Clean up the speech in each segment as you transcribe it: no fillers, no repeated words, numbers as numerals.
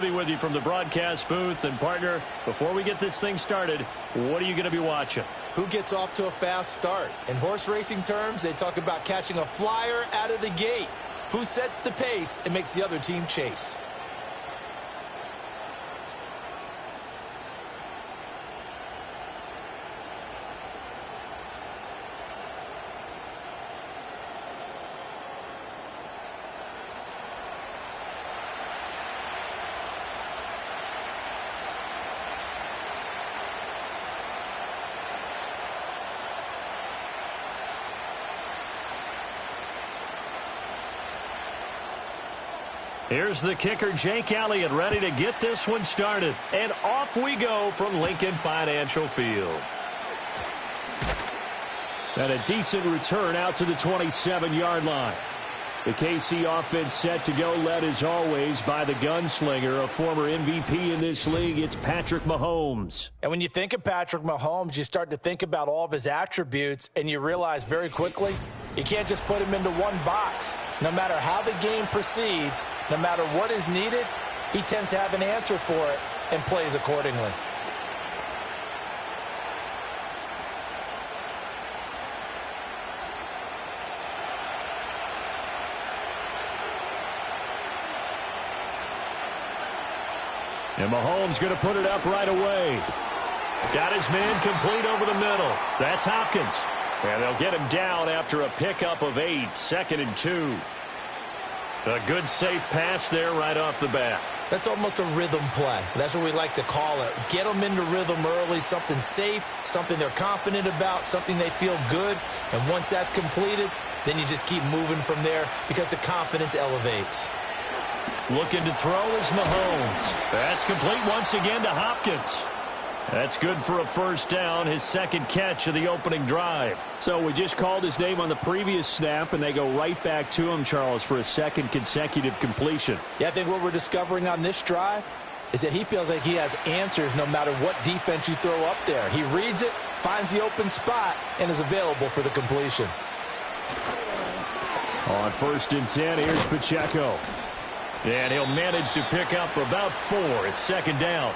Be with you from the broadcast booth. And partner, before we get this thing started, what are you going to be watching? Who gets off to a fast start? In horse racing terms, they talk about catching a flyer out of the gate. Who sets the pace and makes the other team chase? Here's the kicker, Jake Elliott, ready to get this one started. And off we go from Lincoln Financial Field. And a decent return out to the 27-yard line. The KC offense set to go, led as always by the gunslinger, a former MVP in this league. It's Patrick Mahomes. And when you think of Patrick Mahomes, you start to think about all of his attributes, and you realize very quickly you can't just put him into one box. No matter how the game proceeds, no matter what is needed, he tends to have an answer for it and plays accordingly. And Mahomes going to put it up right away. Got his man complete over the middle. That's Hopkins. And they'll get him down after a pickup of 8, 2nd and 2. A good safe pass there right off the bat. That's almost a rhythm play. That's what we like to call it. Get them into rhythm early, something safe, something they're confident about, something they feel good. And once that's completed, then you just keep moving from there because the confidence elevates. Looking to throw is Mahomes. That's complete once again to Hopkins. That's good for a first down, his second catch of the opening drive. So we just called his name on the previous snap, and they go right back to him, Charles, for a second consecutive completion. Yeah, I think what we're discovering on this drive is that he feels like he has answers no matter what defense you throw up there. He reads it, finds the open spot, and is available for the completion. On 1st and 10, here's Pacheco. And he'll manage to pick up about 4. It's 2nd down.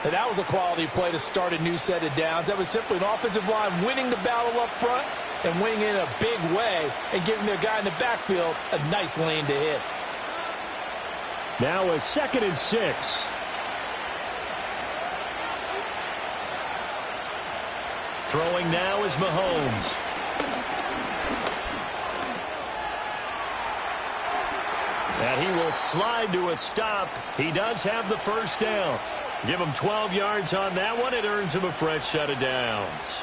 And that was a quality play to start a new set of downs. That was simply an offensive line winning the battle up front and winning in a big way and giving their guy in the backfield a nice lane to hit. Now a 2nd and 6. Throwing now is Mahomes. And he will slide to a stop. He does have the first down. Give him 12 yards on that one. It earns him a fresh set of downs.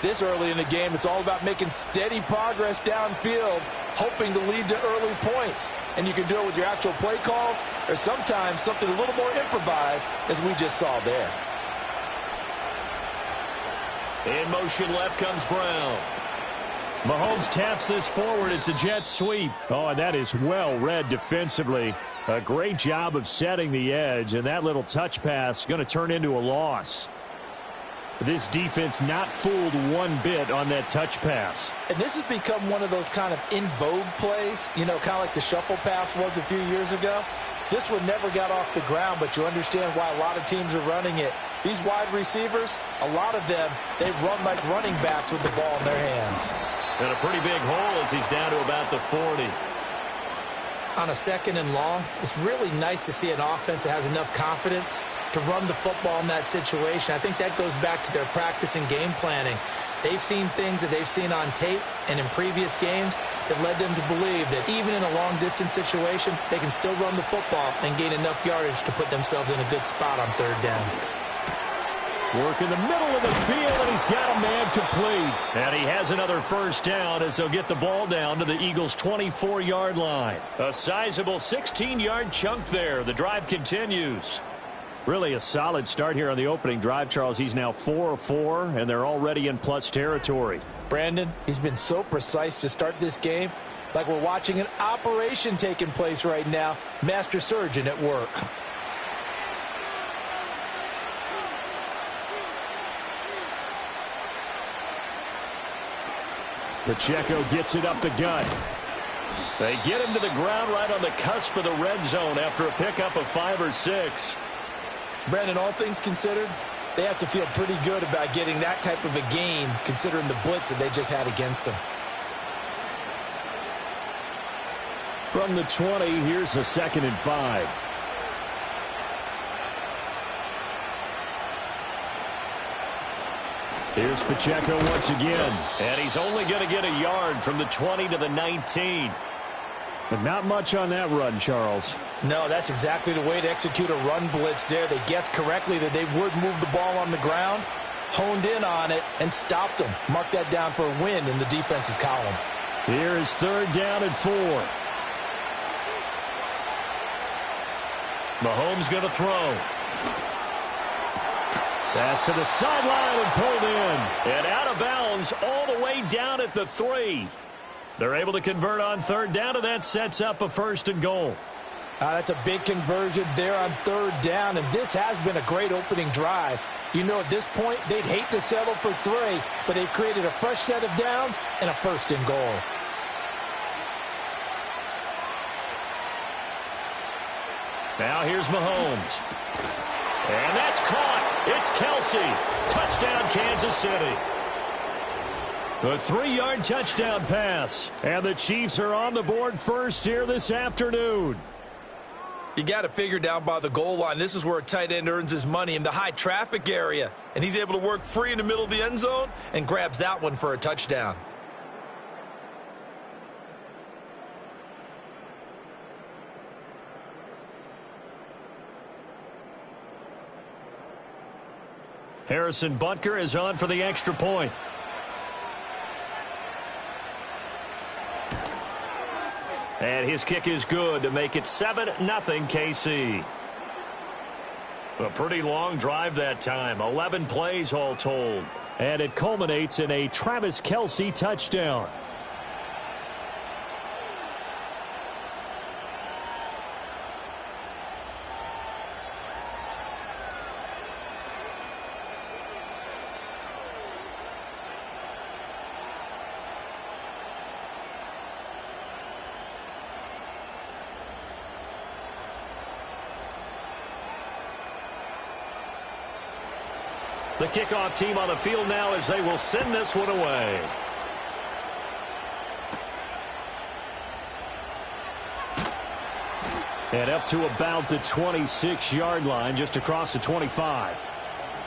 This early in the game, it's all about making steady progress downfield, hoping to lead to early points. And you can do it with your actual play calls or sometimes something a little more improvised, as we just saw there. In motion left comes Brown. Mahomes taps this forward. It's a jet sweep. Oh, and that is well read defensively. A great job of setting the edge, and that little touch pass is going to turn into a loss. This defense not fooled one bit on that touch pass. And this has become one of those kind of in vogue plays, you know, kind of like the shuffle pass was a few years ago. This one never got off the ground, but you understand why a lot of teams are running it. These wide receivers, a lot of them, they run like running backs with the ball in their hands. And a pretty big hole as he's down to about the 40. On a 2nd and long, it's really nice to see an offense that has enough confidence to run the football in that situation. I think that goes back to their practice and game planning. They've seen things that they've seen on tape and in previous games that led them to believe that even in a long-distance situation, they can still run the football and gain enough yardage to put themselves in a good spot on 3rd down. Work in the middle of the field, and he's got a man complete. And he has another first down as they'll get the ball down to the Eagles' 24-yard line. A sizable 16-yard chunk there. The drive continues. Really a solid start here on the opening drive, Charles. He's now 4 of 4, and they're already in plus territory. Brandon, he's been so precise to start this game, like we're watching an operation taking place right now. Master surgeon at work. Pacheco gets it up the gut. They get him to the ground right on the cusp of the red zone after a pickup of 5 or 6. Brandon, all things considered, they have to feel pretty good about getting that type of a gain considering the blitz that they just had against them. From the 20, here's a 2nd and 5. Here's Pacheco once again. And he's only going to get a yard from the 20 to the 19. But not much on that run, Charles. No, that's exactly the way to execute a run blitz there. They guessed correctly that they would move the ball on the ground, honed in on it, and stopped them. Mark that down for a win in the defense's column. Here is 3rd down and 4. Mahomes going to throw. Pass to the sideline and pulled in. And out of bounds all the way down at the 3. They're able to convert on 3rd down, and that sets up a 1st and goal. That's a big conversion there on 3rd down, and this has been a great opening drive. You know, at this point, they'd hate to settle for 3, but they've created a fresh set of downs and a 1st and goal. Now here's Mahomes. And that's caught. It's Kelsey. Touchdown, Kansas City. A 3-yard touchdown pass. And the Chiefs are on the board first here this afternoon. You got to figure down by the goal line. This is where a tight end earns his money, in the high traffic area. And he's able to work free in the middle of the end zone and grabs that one for a touchdown. Harrison Butker is on for the extra point. And his kick is good to make it 7-0 KC. A pretty long drive that time. 11 plays all told. And it culminates in a Travis Kelce touchdown. The kickoff team on the field now as they will send this one away. And up to about the 26-yard line, just across the 25.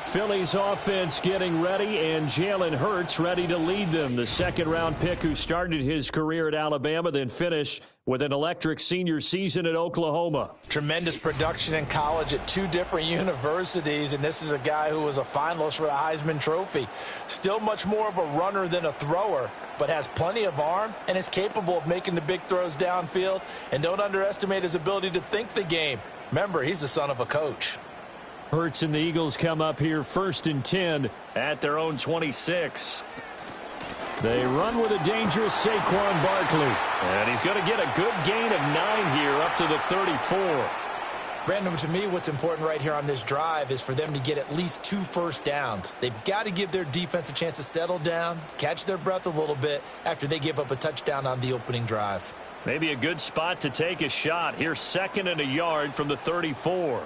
Philly's offense getting ready, and Jalen Hurts ready to lead them. The 2nd-round pick who started his career at Alabama, then finished with an electric senior season at Oklahoma. Tremendous production in college at 2 different universities, and this is a guy who was a finalist for the Heisman Trophy. Still much more of a runner than a thrower, but has plenty of arm and is capable of making the big throws downfield. And don't underestimate his ability to think the game. Remember, he's the son of a coach. Hurts and the Eagles come up here 1st and 10 at their own 26. They run with a dangerous Saquon Barkley. And he's going to get a good gain of 9 here up to the 34. Brandon, to me, what's important right here on this drive is for them to get at least 2 first downs. They've got to give their defense a chance to settle down, catch their breath a little bit after they give up a touchdown on the opening drive. Maybe a good spot to take a shot. Here's 2nd and a yard from the 34.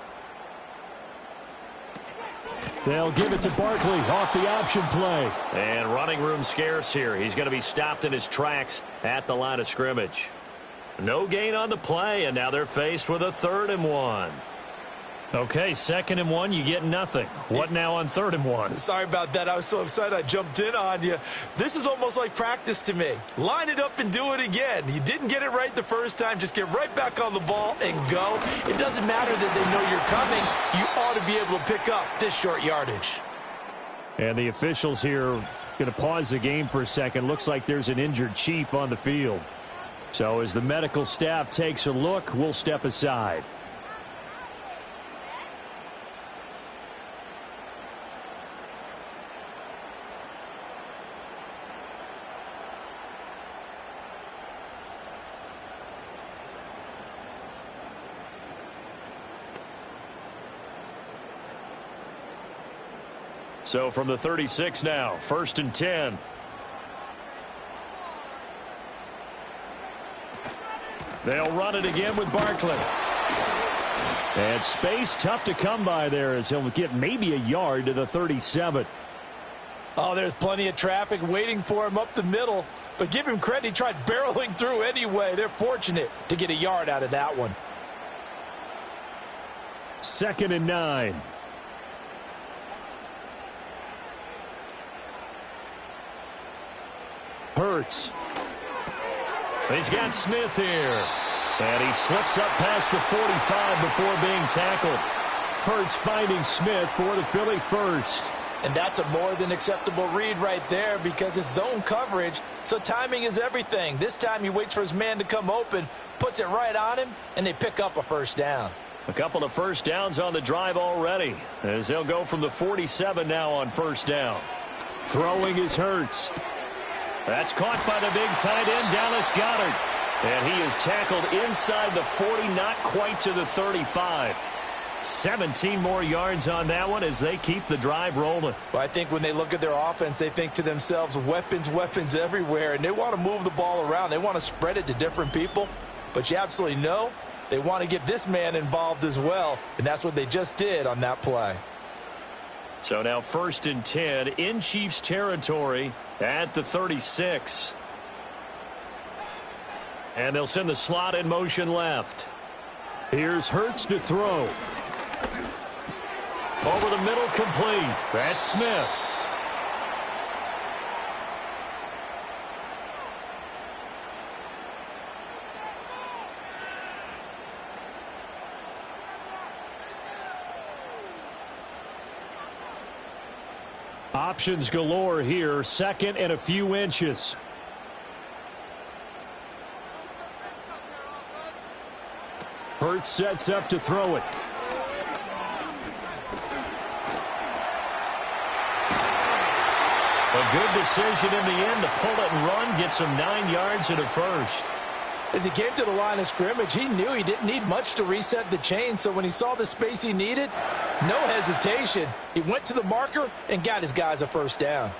They'll give it to Barkley off the option play. And running room scarce here. He's going to be stopped in his tracks at the line of scrimmage. No gain on the play, and now they're faced with a 3rd and 1. Okay, 2nd and 1, you get nothing. What now on 3rd and 1? Sorry about that. I was so excited I jumped in on you. This is almost like practice to me. Line it up and do it again. You didn't get it right the first time. Just get right back on the ball and go. It doesn't matter that they know you're coming. You ought to be able to pick up this short yardage. And the officials here are going to pause the game for a second. Looks like there's an injured Chief on the field. So as the medical staff takes a look, we'll step aside. So from the 36 now, 1st and 10. They'll run it again with Barkley. And space tough to come by there as he'll get maybe a yard to the 37. Oh, there's plenty of traffic waiting for him up the middle. But give him credit, he tried barreling through anyway. They're fortunate to get a yard out of that one. 2nd and 9. Hurts. He's got Smith here. And he slips up past the 45 before being tackled. Hurts finding Smith for the Philly first. And that's a more than acceptable read right there because it's zone coverage, so timing is everything. This time he waits for his man to come open, puts it right on him, and they pick up a first down. A couple of first downs on the drive already as they'll go from the 47 now on first down. Throwing is Hurts. That's caught by the big tight end, Dallas Goedert. And he is tackled inside the 40, not quite to the 35. 17 more yards on that one as they keep the drive rolling. Well, I think when they look at their offense, they think to themselves, weapons, weapons everywhere, and they want to move the ball around. They want to spread it to different people, but you absolutely know they want to get this man involved as well, and that's what they just did on that play. So now 1st and 10 in Chiefs territory at the 36. And they'll send the slot in motion left. Here's Hurts to throw. Over the middle, complete. That's Smith. Options galore here. 2nd and a few inches. Hurts sets up to throw it. A good decision in the end to pull it and run, gets him 9 yards and a first. As he came to the line of scrimmage, he knew he didn't need much to reset the chain, so when he saw the space he needed, no hesitation. He went to the marker and got his guys a first down.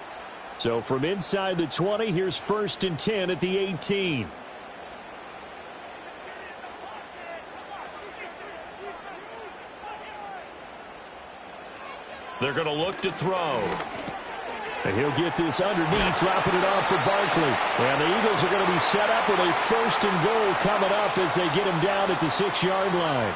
So from inside the 20, here's 1st and 10 at the 18. They're going to look to throw. And he'll get this underneath, dropping it off for Barkley. And the Eagles are going to be set up with a 1st and goal coming up as they get him down at the 6-yard line.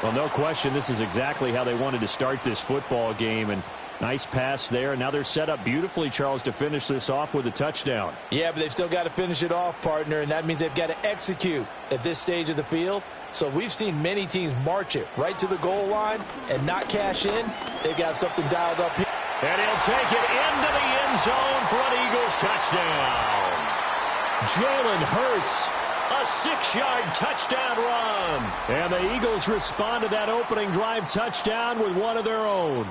Well, no question, this is exactly how they wanted to start this football game. And nice pass there. Now they're set up beautifully, Charles, to finish this off with a touchdown. Yeah, but they've still got to finish it off, partner, and that means they've got to execute at this stage of the field. So we've seen many teams march it right to the goal line and not cash in. They've got something dialed up here. And he'll take it into the end zone for an Eagles touchdown. Jalen Hurts, a 6-yard touchdown run. And the Eagles respond to that opening drive touchdown with one of their own.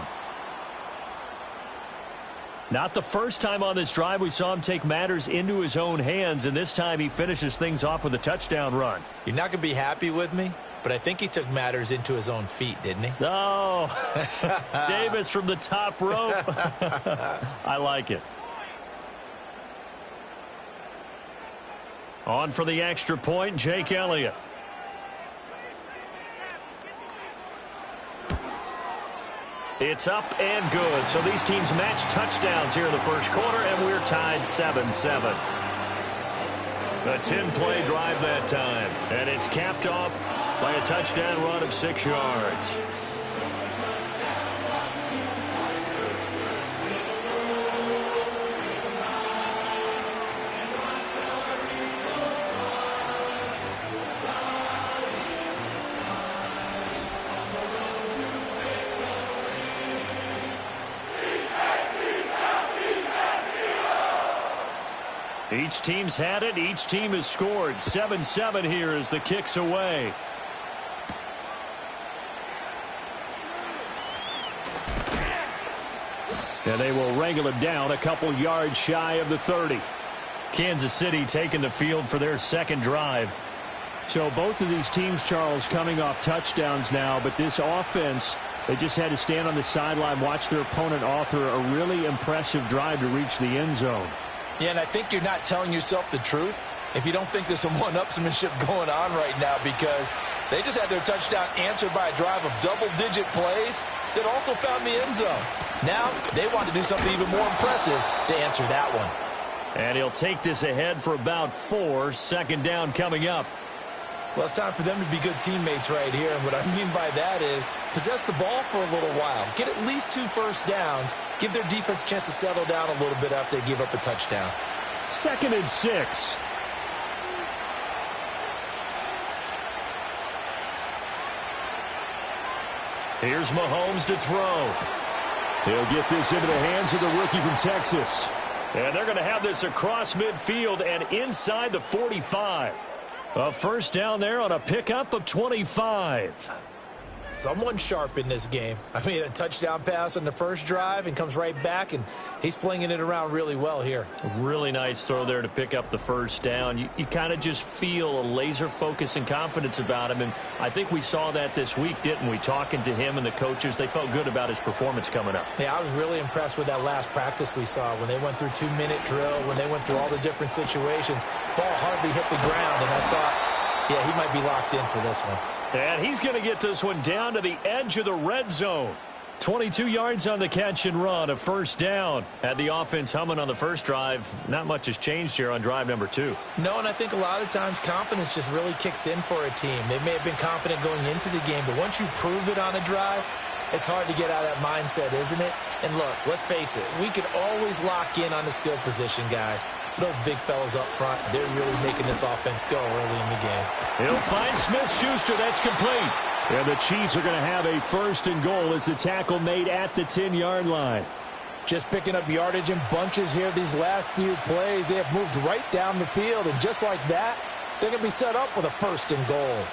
Not the first time on this drive we saw him take matters into his own hands, and this time he finishes things off with a touchdown run. You're not going to be happy with me, but I think he took matters into his own feet, didn't he? Oh, Davis from the top rope. I like it. On for the extra point, Jake Elliott. It's up and good. So these teams match touchdowns here in the first quarter, and we're tied 7-7. A 10-play drive that time, and it's capped off by a touchdown run of 6 yards. Each team's had it. Each team has scored. 7-7 here as the kick's away. And they will wrangle him down a couple yards shy of the 30. Kansas City taking the field for their second drive. So both of these teams, Charles, coming off touchdowns now, but this offense, they just had to stand on the sideline, watch their opponent author a really impressive drive to reach the end zone. Yeah, and I think you're not telling yourself the truth if you don't think there's some one-upsmanship going on right now, because they just had their touchdown answered by a drive of double-digit plays that also found the end zone. Now they want to do something even more impressive to answer that one. And he'll take this ahead for about 4. Second down coming up. Well, it's time for them to be good teammates right here. And what I mean by that is possess the ball for a little while. Get at least 2 first downs. Give their defense a chance to settle down a little bit after they give up a touchdown. 2nd and 6. Here's Mahomes to throw. He'll get this into the hands of the rookie from Texas. And they're going to have this across midfield and inside the 45. A first down there on a pickup of 25. Someone sharp in this game. I mean, a touchdown pass on the first drive and comes right back, and he's flinging it around really well here. A really nice throw there to pick up the first down. You kind of just feel a laser focus and confidence about him, and I think we saw that this week, didn't we? Talking to him and the coaches, they felt good about his performance coming up. Yeah, I was really impressed with that last practice we saw when they went through 2-minute drill, when they went through all the different situations. Ball hardly hit the ground, and I thought, yeah, he might be locked in for this one. And he's going to get this one down to the edge of the red zone. 22 yards on the catch and run, a first down. Had the offense humming on the first drive. Not much has changed here on drive number 2. No, and I think a lot of times confidence just really kicks in for a team. They may have been confident going into the game, but once you prove it on a drive, it's hard to get out of that mindset, isn't it? And look, let's face it, we could always lock in on the skill position, guys. For those big fellas up front, they're really making this offense go early in the game. He'll find Smith-Schuster. That's complete. And the Chiefs are going to have a 1st and goal as the tackle made at the 10-yard line. Just picking up yardage in bunches here these last few plays. They have moved right down the field, and just like that, they're going to be set up with a 1st and goal.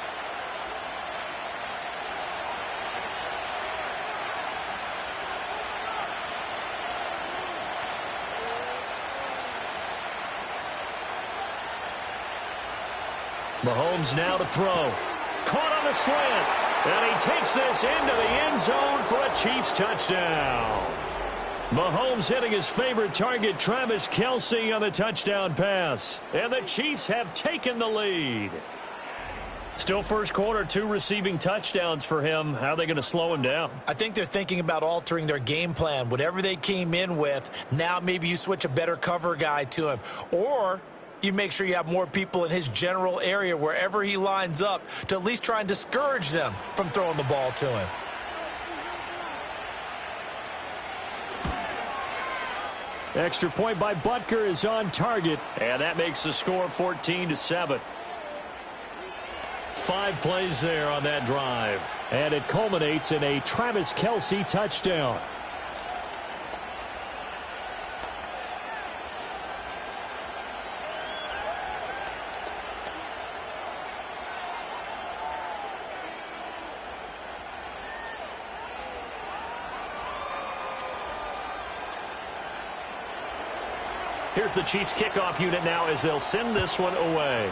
Mahomes now to throw. Caught on the slant. And he takes this into the end zone for a Chiefs touchdown. Mahomes hitting his favorite target, Travis Kelce, on the touchdown pass. And the Chiefs have taken the lead. Still first quarter, 2 receiving touchdowns for him. How are they going to slow him down? I think they're thinking about altering their game plan. Whatever they came in with, now maybe you switch a better cover guy to him. Or you make sure you have more people in his general area wherever he lines up to at least try and discourage them from throwing the ball to him. Extra point by Butker is on target. And that makes the score 14-7. 5 plays there on that drive. And it culminates in a Travis Kelce touchdown. Here's the Chiefs kickoff unit now as they'll send this one away.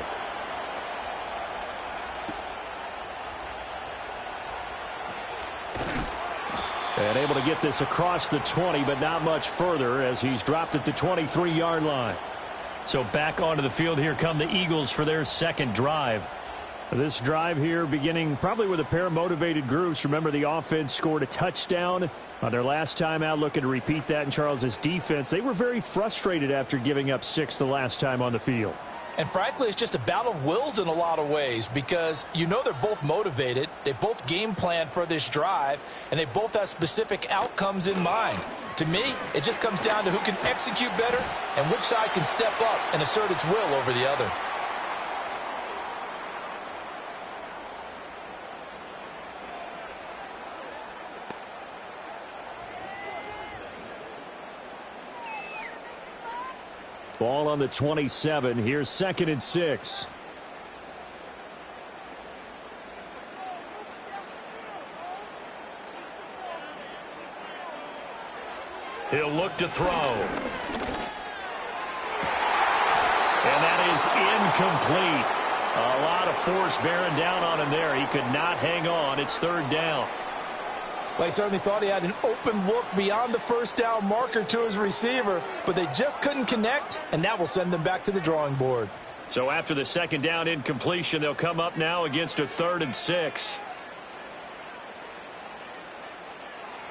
And able to get this across the 20, but not much further as he's dropped it to 23-yard line. So back onto the field here come the Eagles for their second drive. This drive here beginning probably with a pair of motivated groups. Remember, the offense scored a touchdown on their last time out, looking to repeat that in Charles's defense. They were very frustrated after giving up 6 the last time on the field. And frankly, it's just a battle of wills in a lot of ways because you know they're both motivated. They both game plan for this drive, and they both have specific outcomes in mind. To me, it just comes down to who can execute better and which side can step up and assert its will over the other. Ball on the 27. Here's 2nd and 6. He'll look to throw. And that is incomplete. A lot of force bearing down on him there. He could not hang on. It's 3rd down. Well, he certainly thought he had an open look beyond the first down marker to his receiver, but they just couldn't connect, and that will send them back to the drawing board. So after the second down incompletion, they'll come up now against a 3rd and 6.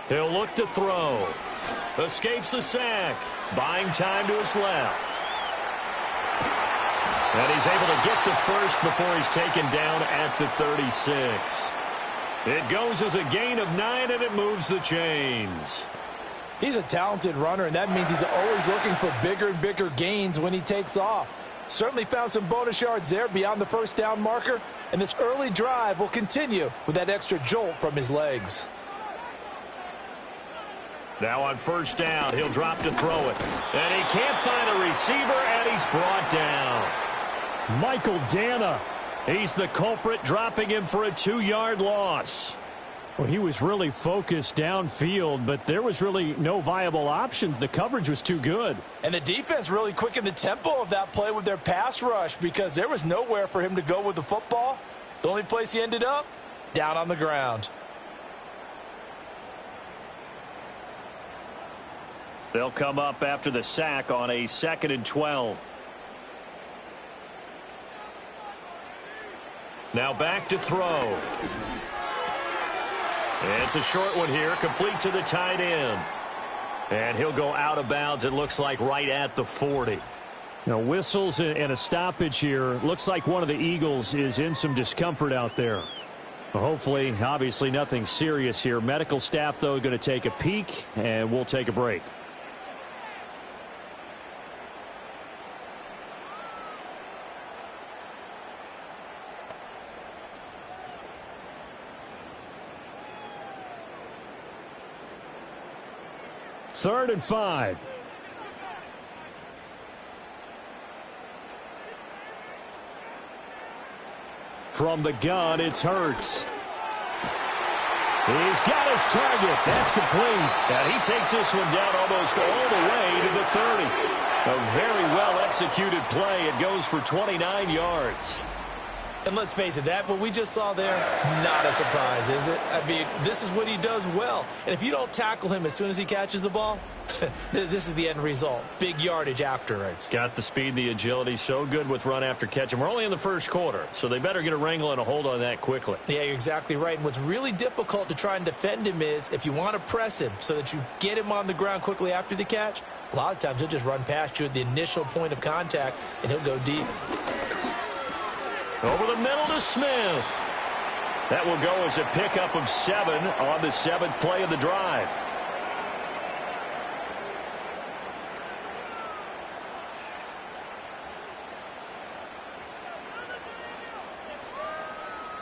He'll look to throw. Escapes the sack. Buying time to his left. And he's able to get the first before he's taken down at the 36. It goes as a gain of 9, and it moves the chains. He's a talented runner, and that means he's always looking for bigger and bigger gains when he takes off. Certainly found some bonus yards there beyond the first down marker, and this early drive will continue with that extra jolt from his legs. Now on first down, he'll drop to throw it. And he can't find a receiver, and he's brought down. Michael Dana, he's the culprit, dropping him for a 2-yard loss. Well, he was really focused downfield, but there was really no viable options. The coverage was too good. And the defense really quickened the tempo of that play with their pass rush because there was nowhere for him to go with the football. The only place he ended up, down on the ground. They'll come up after the sack on a 2nd and 12. Now back to throw. It's a short one here, complete to the tight end. And he'll go out of bounds, it looks like, right at the 40. Now, whistles and a stoppage here. Looks like one of the Eagles is in some discomfort out there. Hopefully, obviously, nothing serious here. Medical staff, though, going to take a peek, and we'll take a break. Third and 5. From the gun, it's Hurts. He's got his target. That's complete. And he takes this one down almost all the way to the 30. A very well-executed play. It goes for 29 yards. And let's face it, that what we just saw there, not a surprise, is it? I mean, this is what he does well. And if you don't tackle him as soon as he catches the ball, this is the end result. Big yardage afterwards. Got the speed, the agility, so good with run after catch. And we're only in the first quarter, so they better get a wrangle and a hold on that quickly. Yeah, you're exactly right. And what's really difficult to try and defend him is if you want to press him so that you get him on the ground quickly after the catch, a lot of times he'll just run past you at the initial point of contact, and he'll go deep. Over the middle to Smith. That will go as a pickup of 7 on the 7th play of the drive.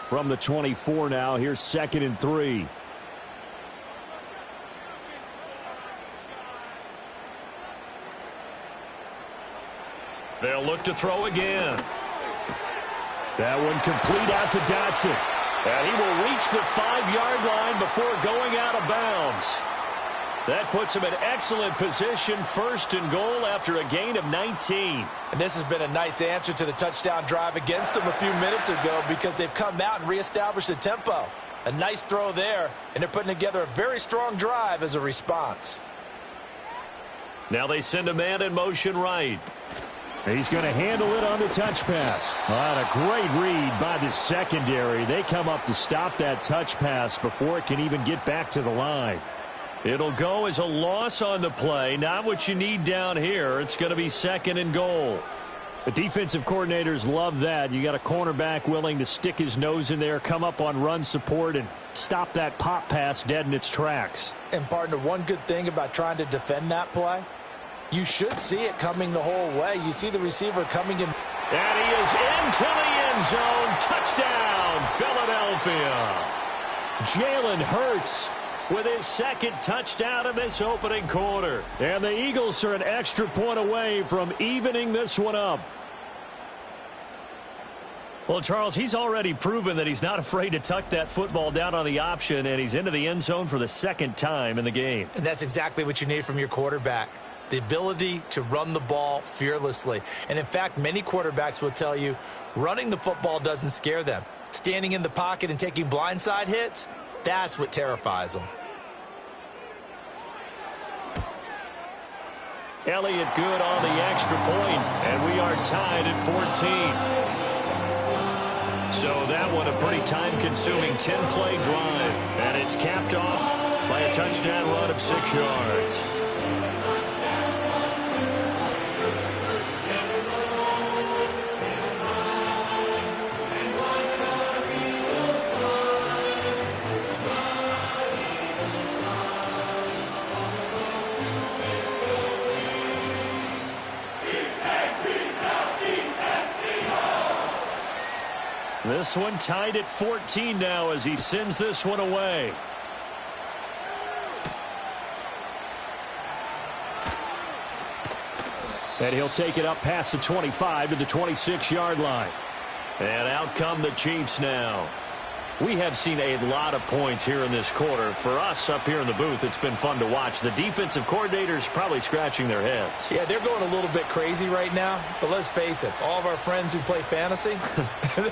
From the 24 now, here's 2nd and 3. They'll look to throw again. That one complete out to Dotson. And he will reach the 5-yard line before going out of bounds. That puts him in excellent position, 1st and goal after a gain of 19. And this has been a nice answer to the touchdown drive against them a few minutes ago because they've come out and reestablished the tempo. A nice throw there, and they're putting together a very strong drive as a response. Now they send a man in motion right. He's going to handle it on the touch pass. What a great read by the secondary. They come up to stop that touch pass before it can even get back to the line. It'll go as a loss on the play. Not what you need down here. It's going to be 2nd and goal. The defensive coordinators love that. You got a cornerback willing to stick his nose in there, come up on run support, and stop that pop pass dead in its tracks. And, partner, one good thing about trying to defend that play, you should see it coming the whole way. You see the receiver coming in. And he is into the end zone. Touchdown, Philadelphia. Jalen Hurts with his 2nd touchdown in this opening quarter. And the Eagles are an extra point away from evening this one up. Well, Charles, he's already proven that he's not afraid to tuck that football down on the option, and he's into the end zone for the 2nd time in the game. And that's exactly what you need from your quarterback. The ability to run the ball fearlessly. And, in fact, many quarterbacks will tell you running the football doesn't scare them. Standing in the pocket and taking blindside hits, that's what terrifies them. Elliott good on the extra point, and we are tied at 14. So that one a pretty time-consuming 10-play drive, and it's capped off by a touchdown run of 6 yards. This one tied at 14 now as he sends this one away. And he'll take it up past the 25 to the 26-yard line. And out come the Chiefs now. We have seen a lot of points here in this quarter. For us up here in the booth, it's been fun to watch. The defensive coordinators probably scratching their heads. Yeah, they're going a little bit crazy right now. But let's face it, all of our friends who play fantasy,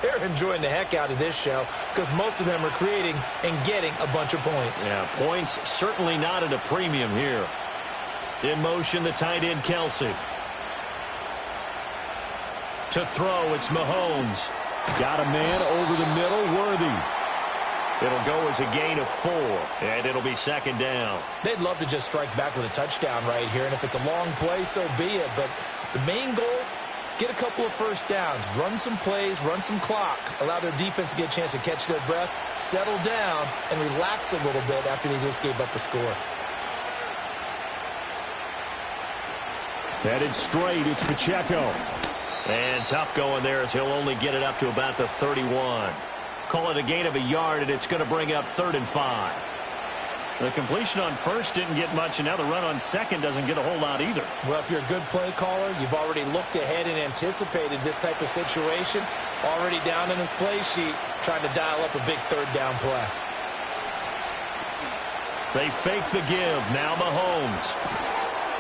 they're enjoying the heck out of this show because most of them are creating and getting a bunch of points. Yeah, points certainly not at a premium here. In motion, the tight end, Kelsey. To throw, it's Mahomes. Got a man over the middle, Worthy. It'll go as a gain of 4, and it'll be second down. They'd love to just strike back with a touchdown right here, and if it's a long play, so be it. But the main goal, get a couple of first downs, run some plays, run some clock, allow their defense to get a chance to catch their breath, settle down, and relax a little bit after they just gave up a score. Headed straight, it's Pacheco. And tough going there as he'll only get it up to about the 31. Call it a gain of a yard, and it's going to bring up 3rd and 5. The completion on first didn't get much, and now the run on second doesn't get a whole lot either. Well, if you're a good play caller, you've already looked ahead and anticipated this type of situation. Already down in his play sheet, trying to dial up a big 3rd down play. They fake the give. Now Mahomes.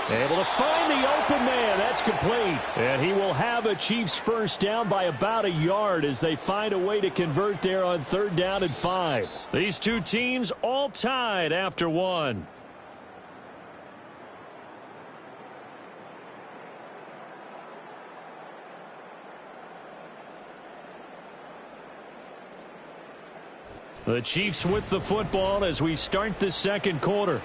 Able to find the open man. That's complete. And he will have a Chiefs first down by about a yard as they find a way to convert there on 3rd down and 5. These two teams all tied after 1. The Chiefs with the football as we start the second quarter.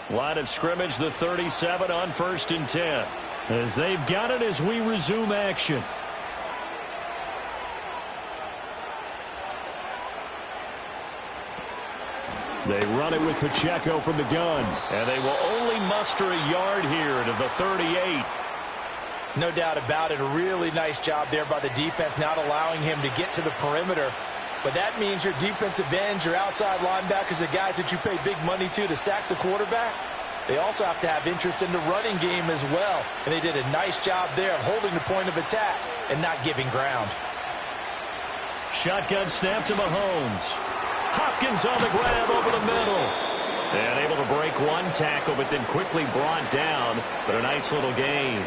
Line of scrimmage, the 37 on 1st and 10. As they've got it as we resume action. They run it with Pacheco from the gun. And they will only muster a yard here to the 38. No doubt about it. A really nice job there by the defense, not allowing him to get to the perimeter. But that means your defensive ends, your outside linebackers, the guys that you pay big money to sack the quarterback, they also have to have interest in the running game as well. And they did a nice job there of holding the point of attack and not giving ground. Shotgun snap to Mahomes. Hopkins on the grab over the middle. And able to break one tackle, but then quickly brought down. But a nice little gain.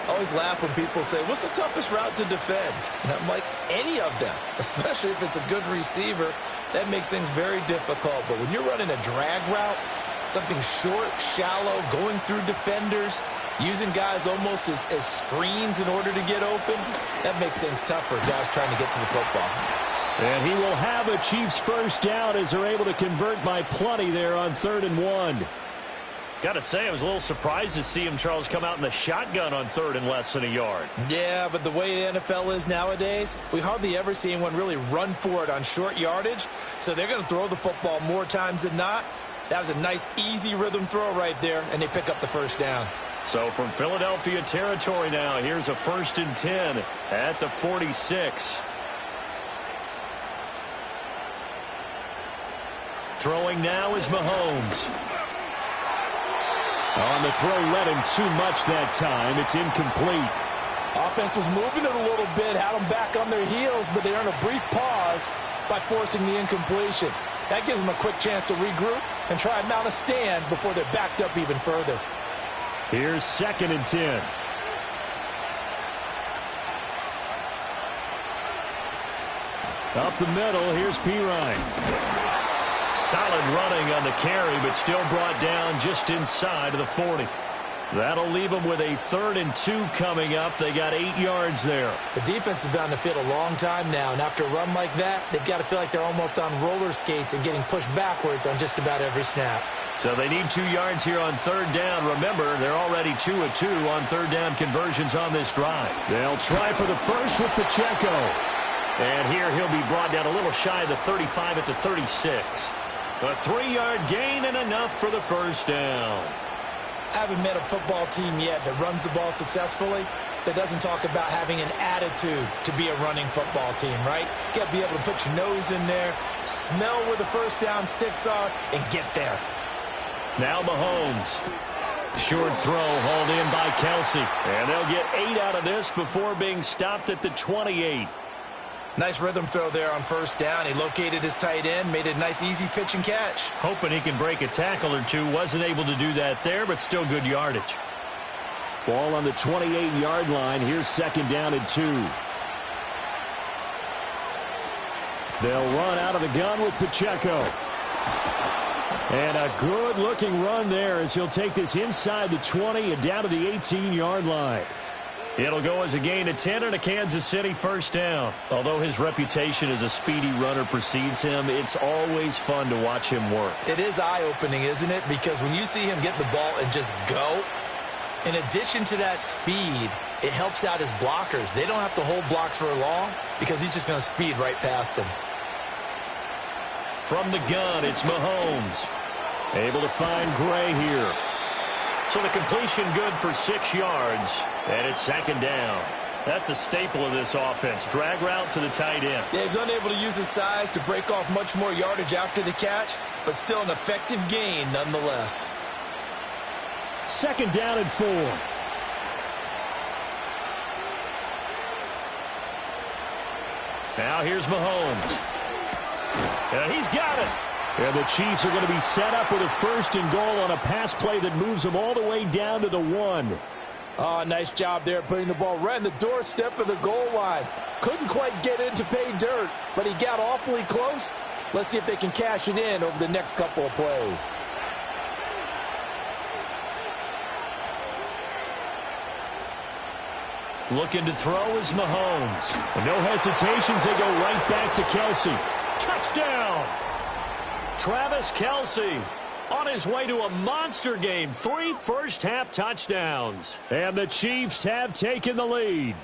I always laugh when people say, what's the toughest route to defend? And I'm like, any of them, especially if it's a good receiver. That makes things very difficult. But when you're running a drag route, something short, shallow, going through defenders, using guys almost as screens in order to get open, that makes things tougher, guys trying to get to the football. And he will have a Chiefs first down as they're able to convert by plenty there on 3rd and 1. Got to say, I was a little surprised to see him, Charles, come out in the shotgun on 3rd and less than a yard. Yeah, but the way the NFL is nowadays, we hardly ever see anyone really run for it on short yardage. So they're going to throw the football more times than not. That was a nice, easy rhythm throw right there, and they pick up the first down. So from Philadelphia territory now, here's a 1st and 10 at the 46. Throwing now is Mahomes. On the throw, led him too much that time. It's incomplete. Offense was moving it a little bit, had them back on their heels, but they earned a brief pause by forcing the incompletion. That gives them a quick chance to regroup and try and mount a stand before they're backed up even further. Here's 2nd and 10. Up the middle, here's Pirine. Solid running on the carry, but still brought down just inside of the 40. That'll leave them with a 3rd and 2 coming up. They got 8 yards there. The defense has been on the field a long time now, and after a run like that, they've got to feel like they're almost on roller skates and getting pushed backwards on just about every snap. So they need 2 yards here on 3rd down. Remember, they're already 2 of 2 on 3rd down conversions on this drive. They'll try for the first with Pacheco. And here he'll be brought down a little shy of the 35 at the 36. A 3-yard gain and enough for the first down. I haven't met a football team yet that runs the ball successfully that doesn't talk about having an attitude to be a running football team, right? You got to be able to put your nose in there, smell where the first down sticks are, and get there. Now Mahomes. Short throw hauled in by Kelsey. And they'll get 8 out of this before being stopped at the 28. Nice rhythm throw there on first down. He located his tight end, made it a nice easy pitch and catch. Hoping he can break a tackle or two. Wasn't able to do that there, but still good yardage. Ball on the 28-yard line. Here's 2nd down and 2. They'll run out of the gun with Pacheco. And a good-looking run there as he'll take this inside the 20 and down to the 18-yard line. It'll go as a gain of 10 and a Kansas City first down. Although his reputation as a speedy runner precedes him, it's always fun to watch him work. It is eye-opening, isn't it? Because when you see him get the ball and just go, in addition to that speed, it helps out his blockers. They don't have to hold blocks for long because he's just going to speed right past them. From the gun, it's Mahomes. Able to find Gray here. So the completion good for 6 yards, and it's 2nd down. That's a staple of this offense. Drag route to the tight end. Yeah, he's unable to use his size to break off much more yardage after the catch, but still an effective gain nonetheless. 2nd down and 4. Now here's Mahomes. And he's got it. And the Chiefs are going to be set up with a 1st and goal on a pass play that moves them all the way down to the 1. Oh, nice job there putting the ball right in the doorstep of the goal line. Couldn't quite get in to pay dirt, but he got awfully close. Let's see if they can cash it in over the next couple of plays. Looking to throw is Mahomes. And no hesitations, they go right back to Kelsey. Touchdown! Travis Kelsey on his way to a monster game. 3 first-half touchdowns. And the Chiefs have taken the lead.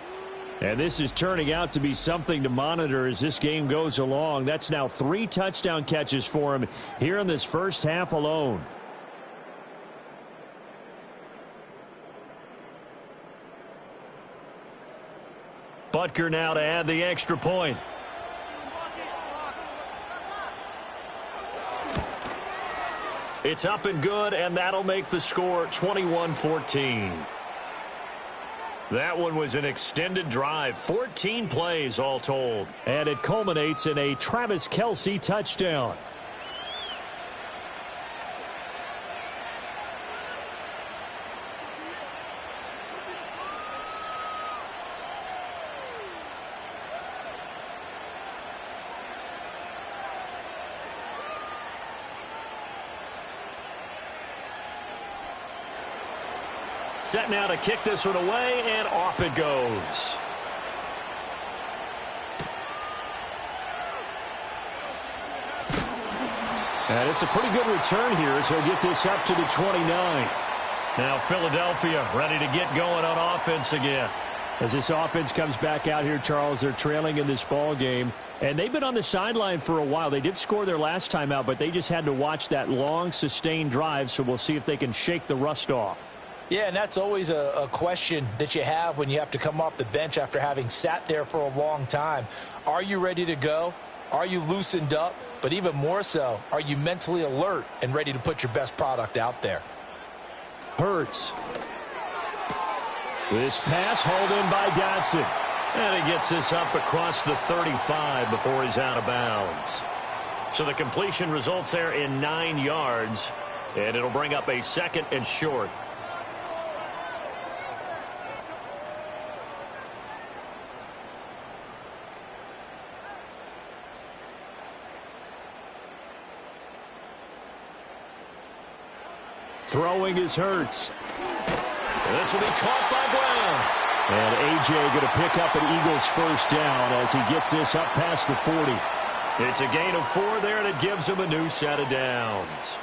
And this is turning out to be something to monitor as this game goes along. That's now 3 touchdown catches for him here in this first half alone. Butker now to add the extra point. It's up and good, and that'll make the score 21-14. That one was an extended drive, 14 plays all told. And it culminates in a Travis Kelsey touchdown. Set now to kick this one away, and off it goes. And it's a pretty good return here as he'll get this up to the 29. Now Philadelphia ready to get going on offense again. As this offense comes back out here, Charles, they're trailing in this ball game. And they've been on the sideline for a while. They did score their last time out, but they just had to watch that long, sustained drive, so we'll see if they can shake the rust off. Yeah, and that's always a question that you have when you have to come off the bench after having sat there for a long time. Are you ready to go? Are you loosened up? But even more so, are you mentally alert and ready to put your best product out there? Hurts. This pass hauled in by Dotson. And he gets this up across the 35 before he's out of bounds. So the completion results there in 9 yards, and it'll bring up a 2nd and short. Throwing is Hurts. This will be caught by Brown. And A.J. going to pick up an Eagles first down as he gets this up past the 40. It's a gain of 4 there, and it gives him a new set of downs.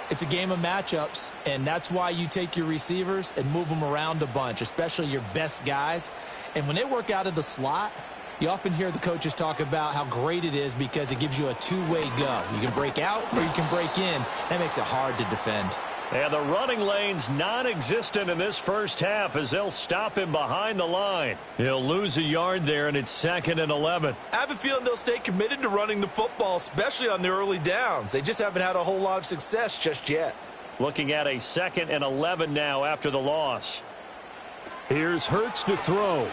It's a game of matchups, and that's why you take your receivers and move them around a bunch, especially your best guys. And when they work out of the slot, you often hear the coaches talk about how great it is because it gives you a two-way go. You can break out or you can break in. That makes it hard to defend. And the running lane's non-existent in this first half as they'll stop him behind the line. He'll lose a yard there, and it's 2nd and 11. I have a feeling they'll stay committed to running the football, especially on the early downs. They just haven't had a whole lot of success just yet. Looking at a 2nd and 11 now after the loss. Here's Hurts to throw.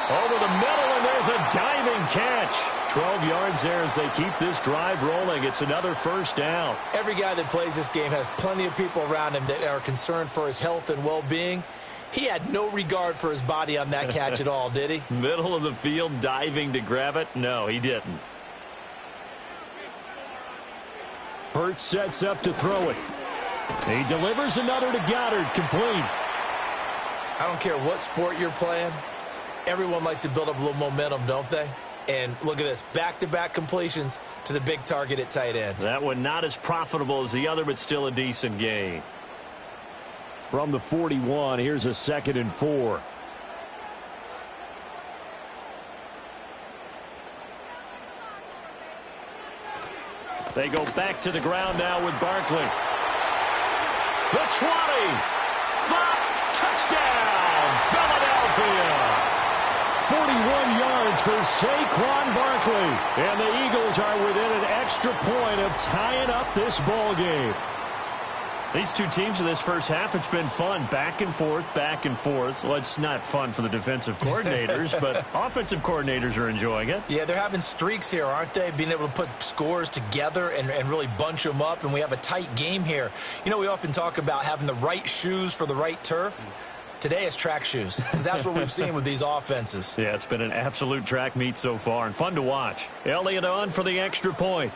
Over the middle, and there's a diving catch. 12 yards there as they keep this drive rolling. It's another first down. Every guy that plays this game has plenty of people around him that are concerned for his health and well-being. He had no regard for his body on that catch at all, did he? Middle of the field, diving to grab it? No, he didn't. Hurts sets up to throw it. He delivers another to Goddard, complete. I don't care what sport you're playing. Everyone likes to build up a little momentum, don't they? And look at this, back-to-back completions to the big target at tight end. That one not as profitable as the other, but still a decent gain. From the 41, here's a 2nd and 4. They go back to the ground now with Barkley. The 20. 5. Touchdown, Philadelphia. 41 yards for Saquon Barkley. And the Eagles are within an extra point of tying up this ball game. These two teams in this first half, it's been fun. Back and forth, back and forth. Well, it's not fun for the defensive coordinators, but offensive coordinators are enjoying it. Yeah, they're having streaks here, aren't they? Being able to put scores together and really bunch them up, and we have a tight game here. You know, we often talk about having the right shoes for the right turf. Today it's track shoes, because that's what we've seen with these offenses. Yeah, it's been an absolute track meet so far, and fun to watch. Elliott on for the extra point.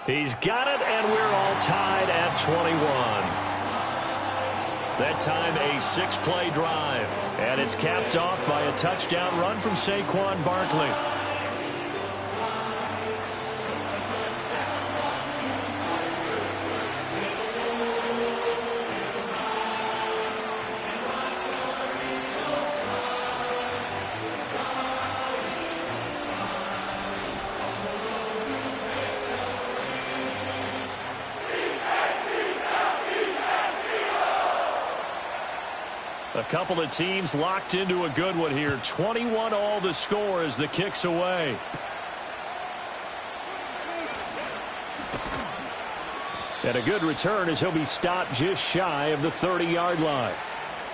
He's got it, and we're all tied at 21. That time a 6-play drive, and it's capped off by a touchdown run from Saquon Barkley. A couple of teams locked into a good one here. 21 all the score as the kick's away. And a good return as he'll be stopped just shy of the 30-yard line.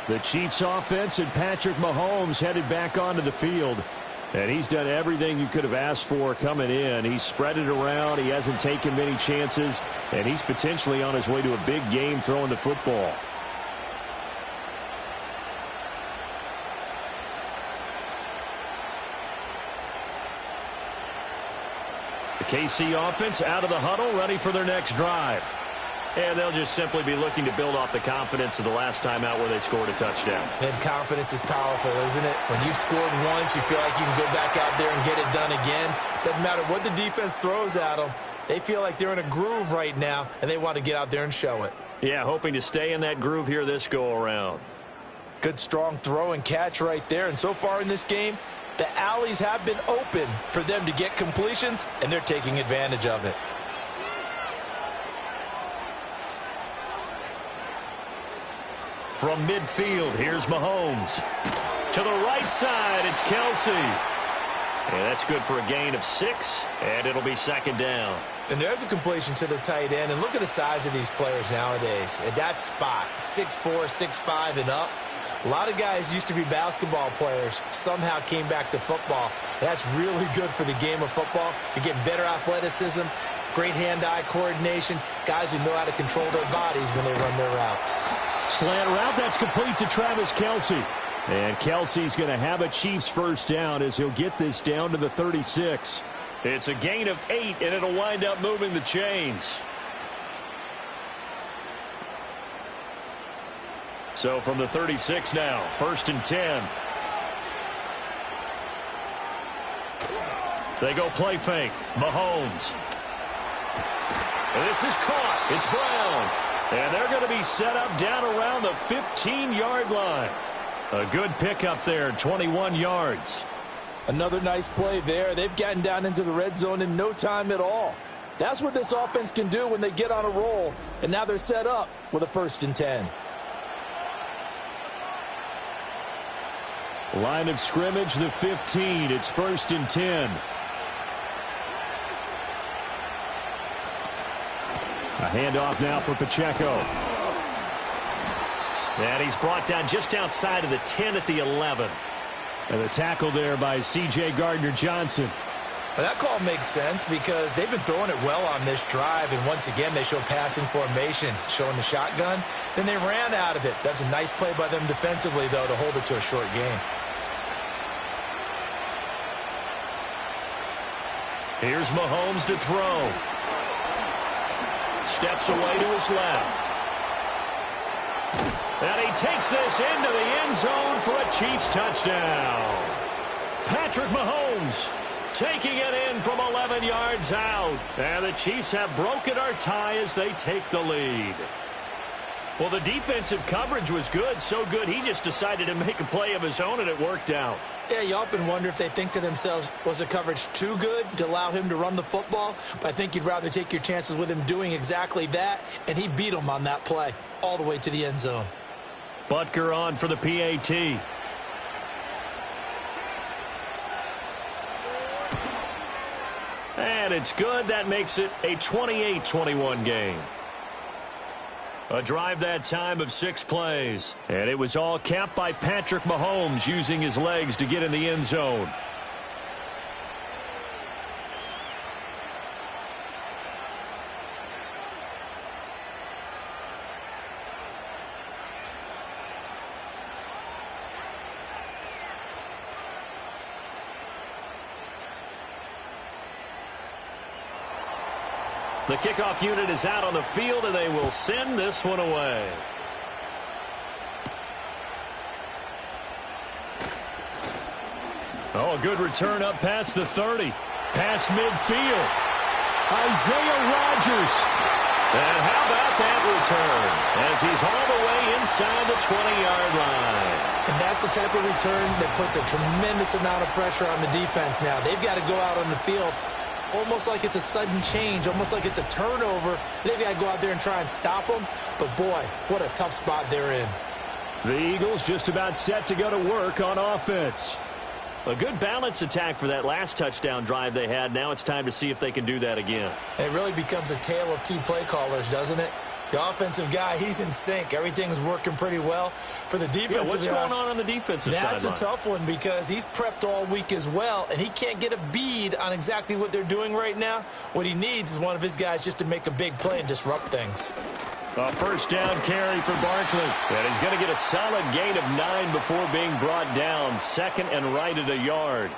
The Chiefs offense and Patrick Mahomes headed back onto the field. And he's done everything you could have asked for coming in. He's spread it around. He hasn't taken many chances. And he's potentially on his way to a big game throwing the football. KC offense out of the huddle, ready for their next drive. And they'll just simply be looking to build off the confidence of the last time out where they scored a touchdown. And confidence is powerful, isn't it? When you've scored once, you feel like you can go back out there and get it done again. Doesn't matter what the defense throws at them. They feel like they're in a groove right now, and they want to get out there and show it. Yeah, hoping to stay in that groove here this go-around. Good, strong throw and catch right there. And so far in this game, the alleys have been open for them to get completions, and they're taking advantage of it. From midfield, here's Mahomes. To the right side, it's Kelsey. And that's good for a gain of 6, and it'll be 2nd down. And there's a completion to the tight end. And look at the size of these players nowadays. At that spot, 6'4", 6'5", and up. A lot of guys used to be basketball players, somehow came back to football. That's really good for the game of football. You're getting better athleticism, great hand-eye coordination, guys who know how to control their bodies when they run their routes. Slant route, that's complete to Travis Kelce. And Kelsey's going to have a Chiefs first down as he'll get this down to the 36. It's a gain of 8, and it'll wind up moving the chains. So from the 36 now, 1st and 10. They go play fake. Mahomes. This is caught. It's Brown. And they're going to be set up down around the 15-yard line. A good pickup there, 21 yards. Another nice play there. They've gotten down into the red zone in no time at all. That's what this offense can do when they get on a roll. And now they're set up with a 1st and 10. Line of scrimmage, the 15. It's 1st and 10. A handoff now for Pacheco. And he's brought down just outside of the 10 at the 11. And the tackle there by C.J. Gardner-Johnson. Well, that call makes sense because they've been throwing it well on this drive, and once again they show passing formation, showing the shotgun. Then they ran out of it. That's a nice play by them defensively, though, to hold it to a short game. Here's Mahomes to throw. Steps away to his left. And he takes this into the end zone for a Chiefs touchdown. Patrick Mahomes taking it in from 11 yards out. And the Chiefs have broken our tie as they take the lead. Well, the defensive coverage was good, so good he just decided to make a play of his own, and it worked out. Yeah, you often wonder if they think to themselves, was the coverage too good to allow him to run the football? But I think you'd rather take your chances with him doing exactly that, and he beat him on that play all the way to the end zone. Butker on for the PAT. And it's good. That makes it a 28-21 game. A drive that time of 6 plays. And it was all capped by Patrick Mahomes using his legs to get in the end zone. The kickoff unit is out on the field, and they will send this one away. Oh, a good return up past the 30. Past midfield. Isaiah Rodgers. And how about that return? As he's all the way inside the 20-yard line. And that's the type of return that puts a tremendous amount of pressure on the defense now. They've got to go out on the field almost like it's a sudden change, almost like it's a turnover. They've got to go out there and try and stop them. But, boy, what a tough spot they're in. The Eagles just about set to go to work on offense. A good balance attack for that last touchdown drive they had. Now it's time to see if they can do that again. It really becomes a tale of two play callers, doesn't it? The offensive guy, he's in sync. Everything's working pretty well. For the defensive what's going on the defensive side? That's a tough one because he's prepped all week as well, and he can't get a bead on exactly what they're doing right now. What he needs is one of his guys just to make a big play and disrupt things. A first down carry for Barkley. And he's going to get a solid gain of 9 before being brought down. Second and right at a yard.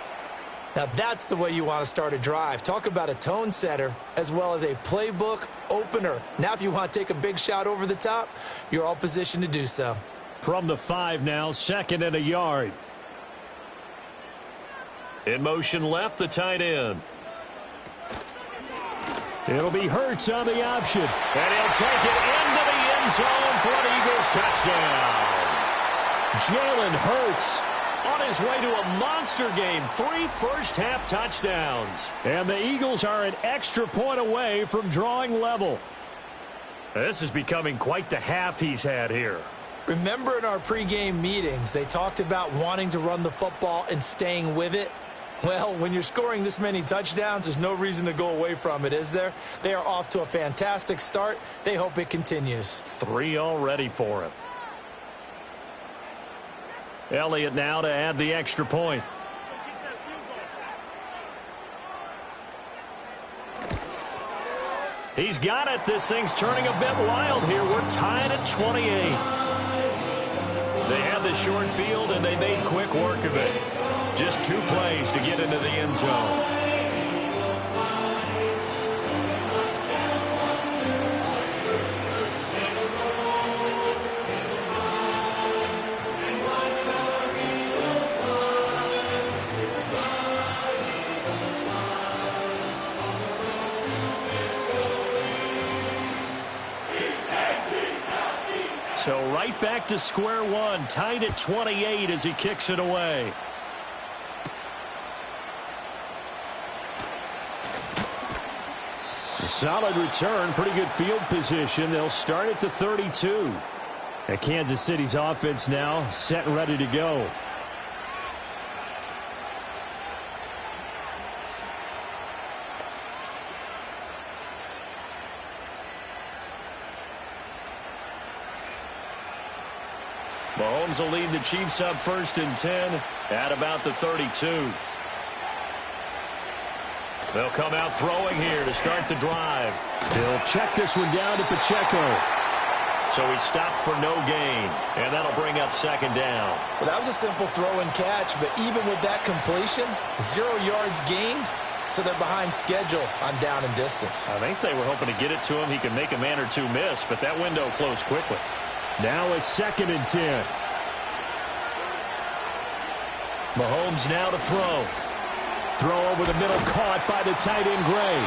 Now that's the way you want to start a drive. Talk about a tone setter as well as a playbook opener. Now if you want to take a big shot over the top, you're all positioned to do so. From the 5 now, second and a yard. In motion left, the tight end. It'll be Hurts on the option. And he'll take it into the end zone for an Eagles touchdown. Jalen Hurts on his way to a monster game. 3 first-half touchdowns. And the Eagles are an extra point away from drawing level. This is becoming quite the half he's had here. Remember in our pregame meetings, they talked about wanting to run the football and staying with it? Well, when you're scoring this many touchdowns, there's no reason to go away from it, is there? They are off to a fantastic start. They hope it continues. 3 already for him. Elliott now to add the extra point. He's got it. This thing's turning a bit wild here. We're tied at 28. They had the short field, and they made quick work of it. Just 2 plays to get into the end zone. So right back to square one, tied at 28 as he kicks it away. A solid return, pretty good field position. They'll start at the 32. And Kansas City's offense now set and ready to go. Mahomes will lead the Chiefs up 1st and 10 at about the 32. They'll come out throwing here to start the drive. They'll check this one down to Pacheco. So he stopped for no gain, and that'll bring up 2nd down. Well, that was a simple throw and catch, but even with that completion, 0 yards gained, so they're behind schedule on down and distance. I think they were hoping to get it to him. He could make a man or two miss, but that window closed quickly. Now a 2nd and 10. Mahomes now to throw. Throw over the middle, caught by the tight end Gray.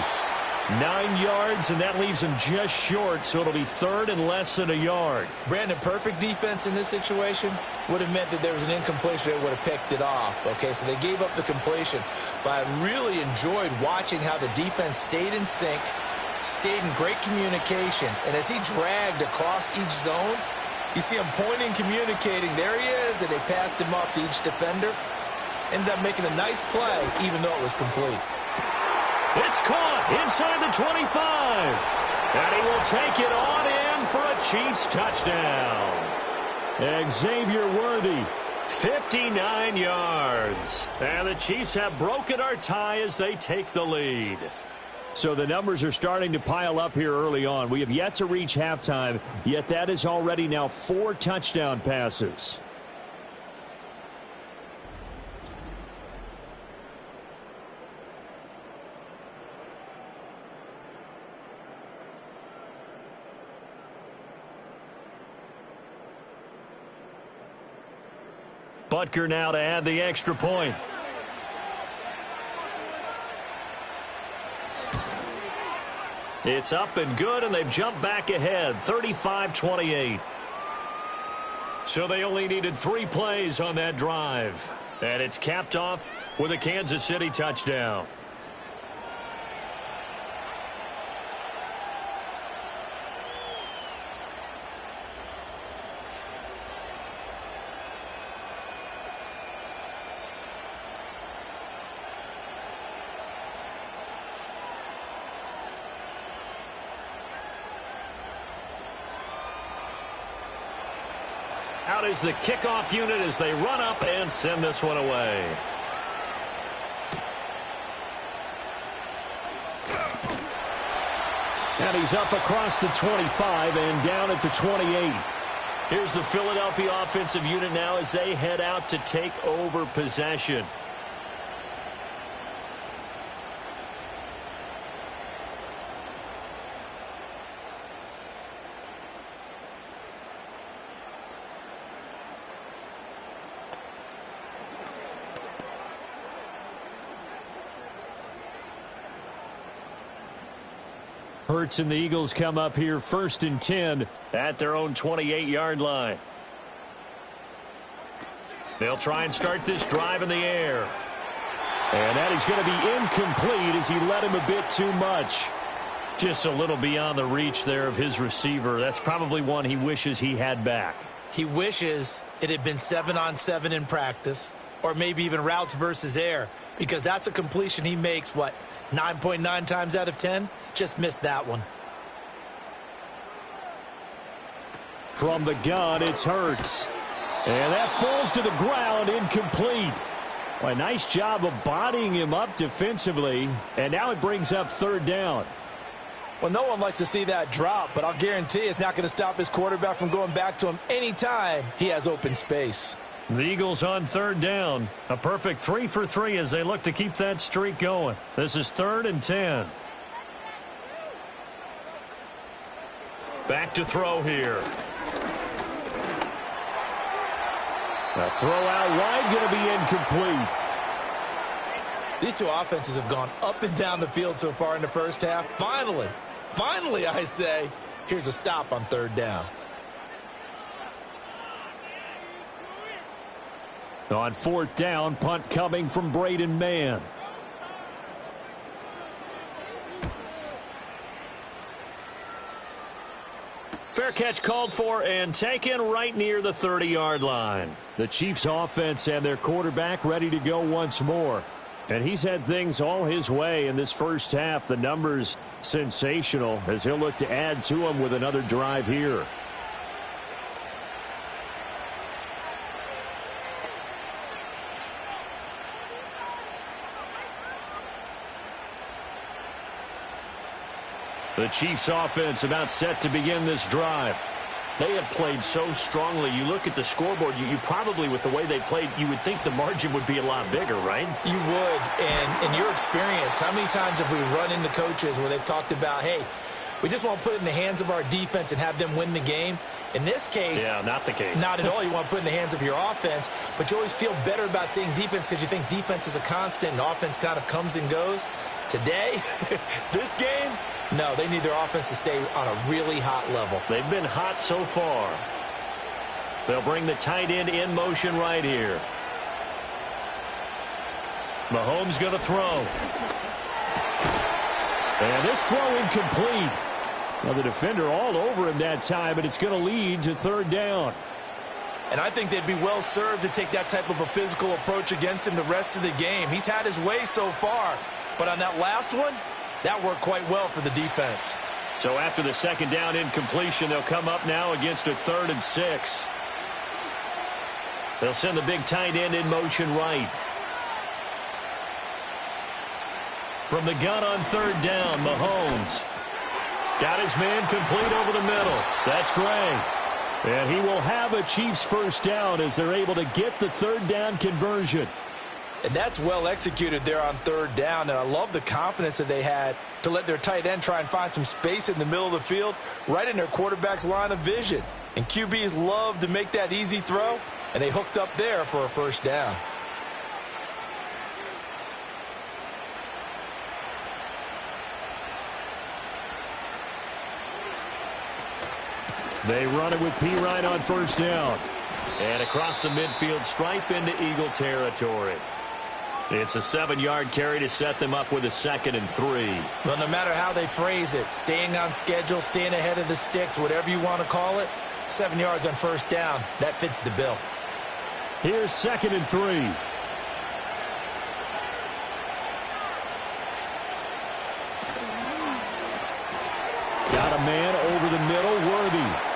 9 yards, and that leaves him just short, so it'll be 3rd and less than a yard. Brandon, perfect defense in this situation would have meant that there was an incompletion that would have picked it off. Okay, so they gave up the completion, but I really enjoyed watching how the defense stayed in sync, stayed in great communication, and as he dragged across each zone, you see him pointing, communicating. There he is, and they passed him up to each defender. Ended up making a nice play, even though it was complete. It's caught inside the 25. And he will take it on in for a Chiefs touchdown. Xavier Worthy. 59 yards. And the Chiefs have broken our tie as they take the lead. So the numbers are starting to pile up here early on. We have yet to reach halftime, yet that is already now 4 touchdown passes. Butker now to add the extra point. It's up and good, and they've jumped back ahead, 35-28. So they only needed 3 plays on that drive. And it's capped off with a Kansas City touchdown. Out is the kickoff unit as they run up and send this one away. And he's up across the 25 and down at the 28. Here's the Philadelphia offensive unit now as they head out to take over possession. Hurts and the Eagles come up here 1st and 10 at their own 28-yard line. They'll try and start this drive in the air. And that is going to be incomplete as he led him a bit too much. Just a little beyond the reach there of his receiver. That's probably one he wishes he had back. He wishes it had been 7-on-7 in practice, or maybe even routes versus air, because that's a completion he makes, 9.9 times out of 10? Just missed that one. From the gun, it's Hurts. And that falls to the ground, incomplete. Well, a nice job of bodying him up defensively. And now it brings up 3rd down. Well, no one likes to see that drop, but I'll guarantee it's not going to stop his quarterback from going back to him anytime he has open space. The Eagles on 3rd down. A perfect 3 for 3 as they look to keep that streak going. This is 3rd and 10. Back to throw here. A throw out wide going to be incomplete. These two offenses have gone up and down the field so far in the first half. Finally, I say, here's a stop on 3rd down. On fourth down, punt coming from Braden Mann. Fair catch called for and taken right near the 30-yard line. The Chiefs offense and their quarterback ready to go once more. And he's had things all his way in this first half. The numbers sensational as he'll look to add to them with another drive here. The Chiefs offense about set to begin this drive. They have played so strongly. You look at the scoreboard, you probably, with the way they played, you would think the margin would be a lot bigger, right? You would. And in your experience, how many times have we run into coaches where they've talked about, hey, we just want to put it in the hands of our defense and have them win the game? In this case, yeah, not the case. Not at all. You want to put it in the hands of your offense, but you always feel better about seeing defense because you think defense is a constant and offense kind of comes and goes. Today, this game, no, they need their offense to stay on a really hot level. They've been hot so far. They'll bring the tight end in motion right here. Mahomes going to throw. And this throw incomplete. Now the defender all over him that time, and it's going to lead to third down. And I think they'd be well served to take that type of a physical approach against him the rest of the game. He's had his way so far, but on that last one, that worked quite well for the defense. So after the second down incompletion, they'll come up now against a 3rd and 6. They'll send the big tight end in motion right. From the gun on 3rd down, Mahomes. Got his man complete over the middle. That's Gray. And he will have a Chiefs first down as they're able to get the 3rd down conversion. And that's well executed there on 3rd down. And I love the confidence that they had to let their tight end try and find some space in the middle of the field, right in their quarterback's line of vision. And QBs love to make that easy throw, and they hooked up there for a first down. They run it with P-Ryan on first down. And across the midfield stripe into Eagle territory. It's a 7-yard carry to set them up with a 2nd and 3. Well, no matter how they phrase it, staying on schedule, staying ahead of the sticks, whatever you want to call it, 7 yards on first down, that fits the bill. Here's 2nd and 3. Got a man over the middle, Worthy.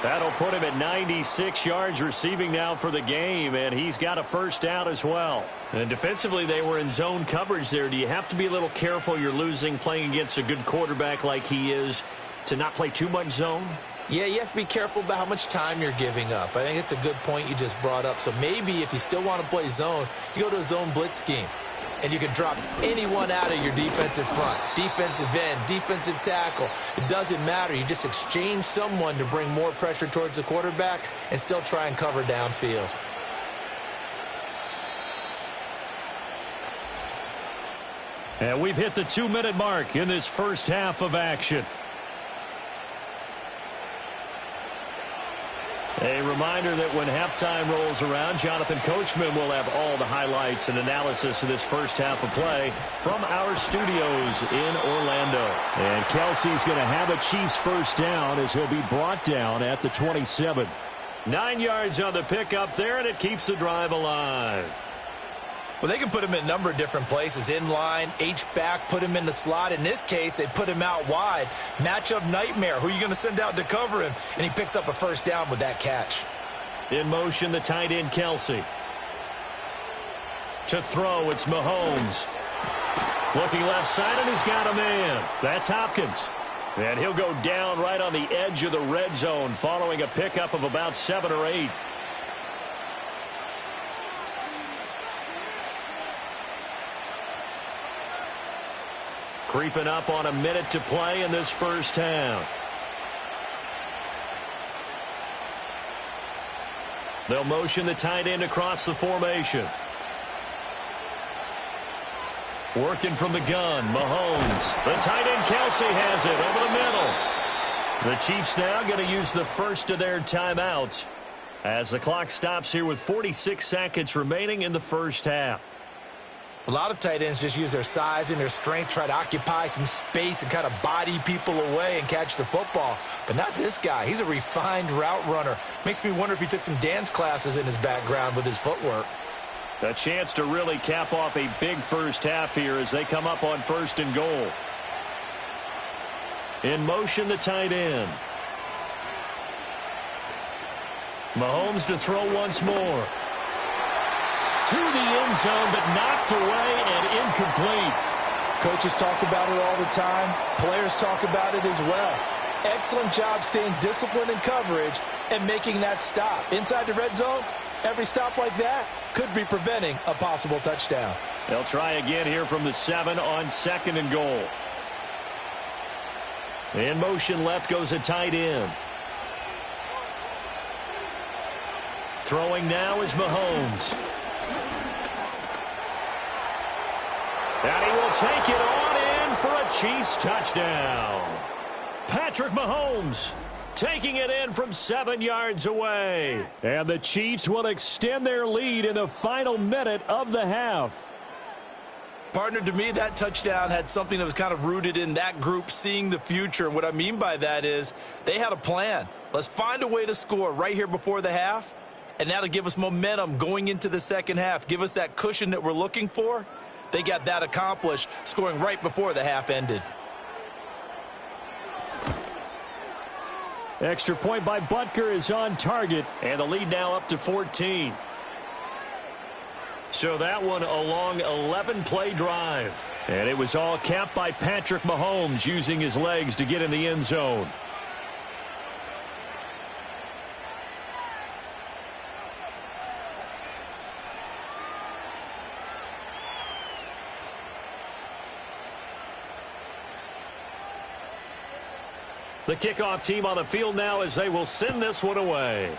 That'll put him at 96 yards receiving now for the game, and he's got a first down as well. And defensively, they were in zone coverage there. Do you have to be a little careful you're losing playing against a good quarterback like he is to not play too much zone? Yeah, you have to be careful about how much time you're giving up. I think it's a good point you just brought up. So maybe if you still want to play zone, you go to a zone blitz scheme. And you can drop anyone out of your defensive front, defensive end, defensive tackle. It doesn't matter. You just exchange someone to bring more pressure towards the quarterback and still try and cover downfield. And we've hit the 2-minute mark in this first half of action. A reminder that when halftime rolls around, Jonathan Coachman will have all the highlights and analysis of this first half of play from our studios in Orlando. And Kelsey's going to have a Chiefs first down as he'll be brought down at the 27. 9 yards on the pickup there, and it keeps the drive alive. Well, they can put him in a number of different places. In line, H-back, put him in the slot. In this case, they put him out wide. Matchup nightmare. Who are you going to send out to cover him? And he picks up a first down with that catch. In motion, the tight end, Kelsey. To throw, it's Mahomes. Looking left side, and he's got a man. That's Hopkins. And he'll go down right on the edge of the red zone following a pickup of about 7 or 8. Creeping up on a minute to play in this first half. They'll motion the tight end across the formation. Working from the gun, Mahomes. The tight end, Kelsey, has it over the middle. The Chiefs now going to use the first of their timeouts. as the clock stops here with 46 seconds remaining in the first half. A lot of tight ends just use their size and their strength, try to occupy some space and kind of body people away and catch the football. But not this guy. He's a refined route runner. Makes me wonder if he took some dance classes in his background with his footwork. A chance to really cap off a big first half here as they come up on 1st and goal. In motion, the tight end. Mahomes to throw once more. To the end zone, but knocked away and incomplete. Coaches talk about it all the time. Players talk about it as well. Excellent job staying disciplined in coverage and making that stop. Inside the red zone, every stop like that could be preventing a possible touchdown. They'll try again here from the 7 on 2nd and goal. In motion left goes a tight end. Throwing now is Mahomes. And he will take it on in for a Chiefs touchdown. Patrick Mahomes taking it in from 7 yards away. And the Chiefs will extend their lead in the final minute of the half. Partner, to me, that touchdown had something that was kind of rooted in that group seeing the future. And what I mean by that is they had a plan. Let's find a way to score right here before the half. And that'll give us momentum going into the second half. Give us that cushion that we're looking for. They got that accomplished, scoring right before the half ended. Extra point by Butker is on target. And the lead now up to 14. So that one a long 11-play drive. And it was all capped by Patrick Mahomes using his legs to get in the end zone. The kickoff team on the field now as they will send this one away.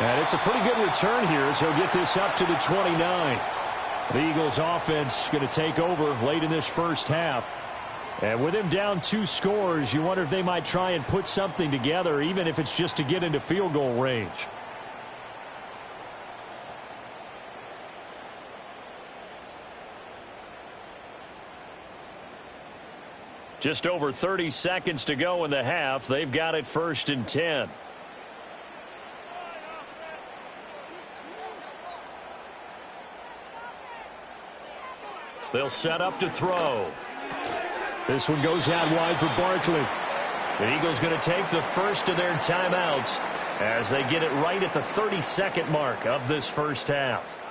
And it's a pretty good return here as he'll get this up to the 29. The Eagles offense going to take over late in this first half. And with him down 2 scores, you wonder if they might try and put something together, even if it's just to get into field goal range. Just over 30 seconds to go in the half. They've got it 1st and 10. They'll set up to throw. This one goes out wide for Barkley. The Eagles going to take the first of their timeouts as they get it right at the 32nd mark of this first half.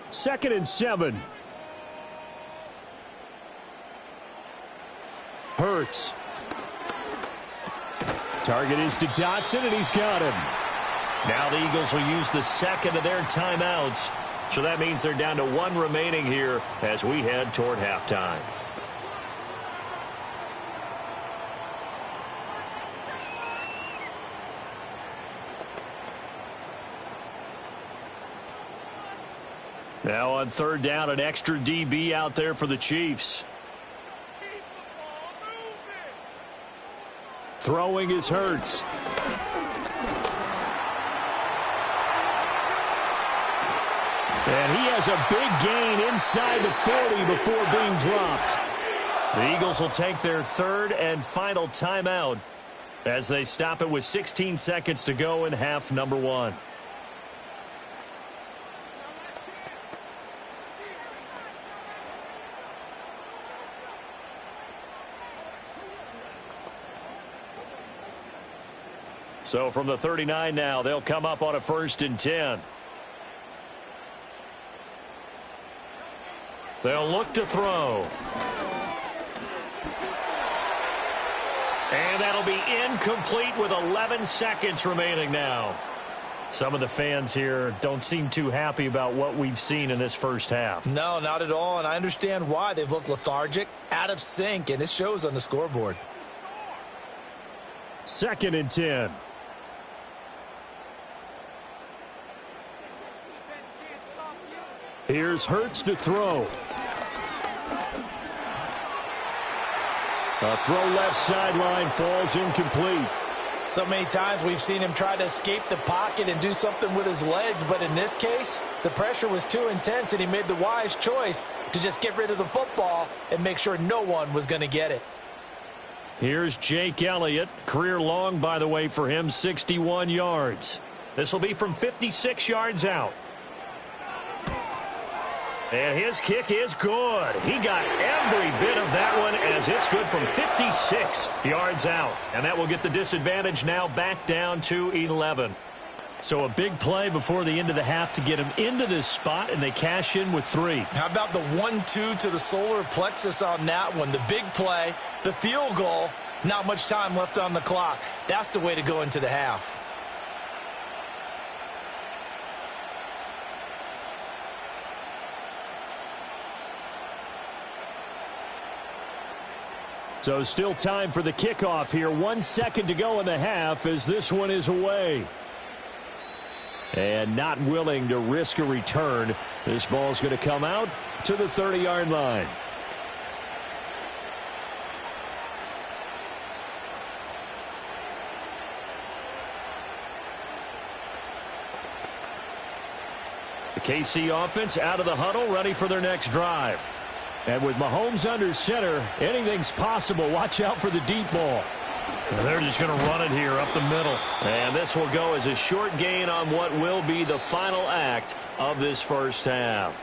Second and 7. Hurts. Target is to Dotson, and he's got him. Now the Eagles will use the second of their timeouts. So that means they're down to 1 remaining here as we head toward halftime. Now on 3rd down, an extra DB out there for the Chiefs. Throwing is Hurts. And he has a big gain inside the 40 before being dropped. The Eagles will take their 3rd and final timeout as they stop it with 16 seconds to go in half number 1. So from the 39 now, they'll come up on a 1st and 10. They'll look to throw. And that'll be incomplete with 11 seconds remaining now. Some of the fans here don't seem too happy about what we've seen in this first half. No, not at all, and I understand why. They've looked lethargic, out of sync, and it shows on the scoreboard. 2nd and 10. Here's Hurts to throw. A throw left sideline falls incomplete. So many times we've seen him try to escape the pocket and do something with his legs, but in this case, the pressure was too intense and he made the wise choice to just get rid of the football and make sure no one was going to get it. Here's Jake Elliott. Career long, by the way, for him, 61 yards. This will be from 56 yards out. And his kick is good. He got every bit of that one as it's good from 56 yards out. And that will get the disadvantage now back down to 11. So a big play before the end of the half to get him into this spot, and they cash in with 3. How about the 1-2 to the solar plexus on that one? The big play, the field goal, not much time left on the clock. That's the way to go into the half. So still time for the kickoff here. 1 second to go in the half as this one is away. And not willing to risk a return. This ball's going to come out to the 30-yard line. The KC offense out of the huddle, ready for their next drive. And with Mahomes under center, anything's possible. Watch out for the deep ball. They're just going to run it here up the middle. And this will go as a short gain on what will be the final act of this first half.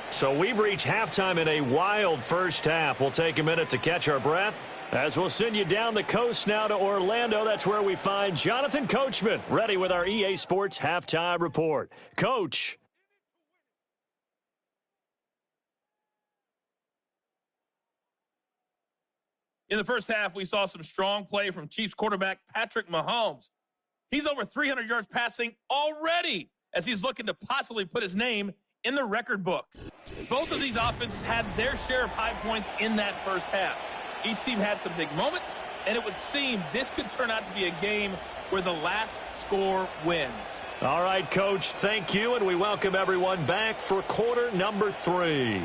So we've reached halftime in a wild first half. We'll take a minute to catch our breath as we'll send you down the coast now to Orlando. That's where we find Jonathan Coachman, ready with our EA Sports Halftime Report. Coach. In the first half, we saw some strong play from Chiefs quarterback Patrick Mahomes. He's over 300 yards passing already as he's looking to possibly put his name in the record book. Both of these offenses had their share of high points in that first half. Each team had some big moments, and it would seem this could turn out to be a game where the last score wins. All right, Coach, thank you, and we welcome everyone back for quarter number 3.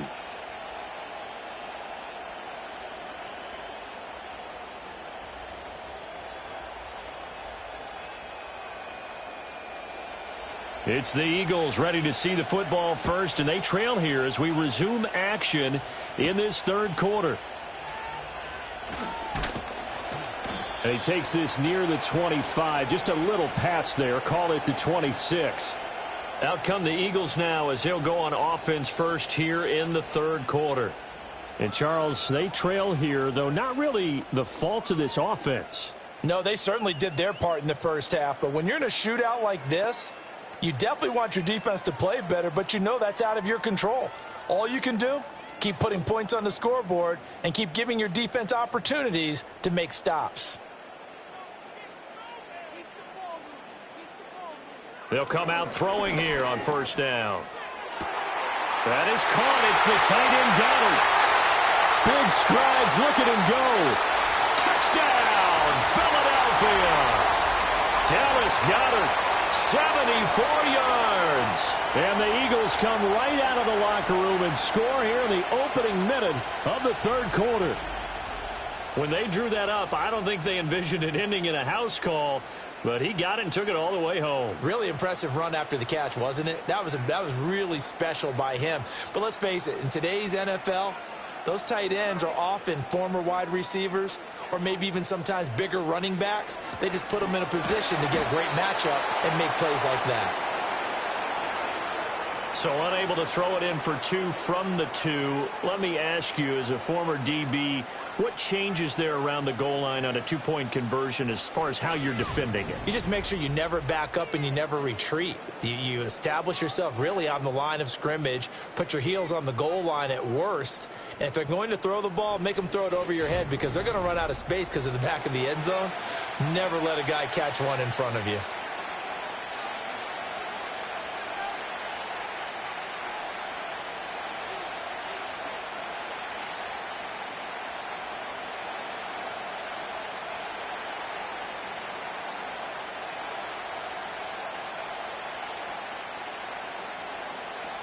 It's the Eagles ready to see the football first, and they trail here as we resume action in this third quarter. And he takes this near the 25, just a little pass there, call it the 26. Out come the Eagles now as they'll go on offense first here in the third quarter. And Charles, they trail here, though not really the fault of this offense. No, they certainly did their part in the first half, but when you're in a shootout like this, you definitely want your defense to play better, but you know that's out of your control. All you can do, keep putting points on the scoreboard and keep giving your defense opportunities to make stops. They'll come out throwing here on first down. That is caught. It's the tight end Goddard. Big strides, look at him go. Touchdown, Philadelphia. Dallas Goedert. 74 yards. And the Eagles come right out of the locker room and score here in the opening minute of the third quarter. When they drew that up, I don't think they envisioned it ending in a house call, but he got it and took it all the way home. Really impressive run after the catch, wasn't it? That was really special by him. But let's face it, in today's NFL, those tight ends are often former wide receivers or maybe even sometimes bigger running backs. They just put them in a position to get a great matchup and make plays like that. So unable to throw it in for 2 from the 2. Let me ask you, as a former DB, what changes there around the goal line on a 2-point conversion as far as how you're defending it? You just make sure you never back up and you never retreat. You establish yourself really on the line of scrimmage, put your heels on the goal line at worst, and if they're going to throw the ball, make them throw it over your head because they're going to run out of space because of the back of the end zone. Never let a guy catch one in front of you.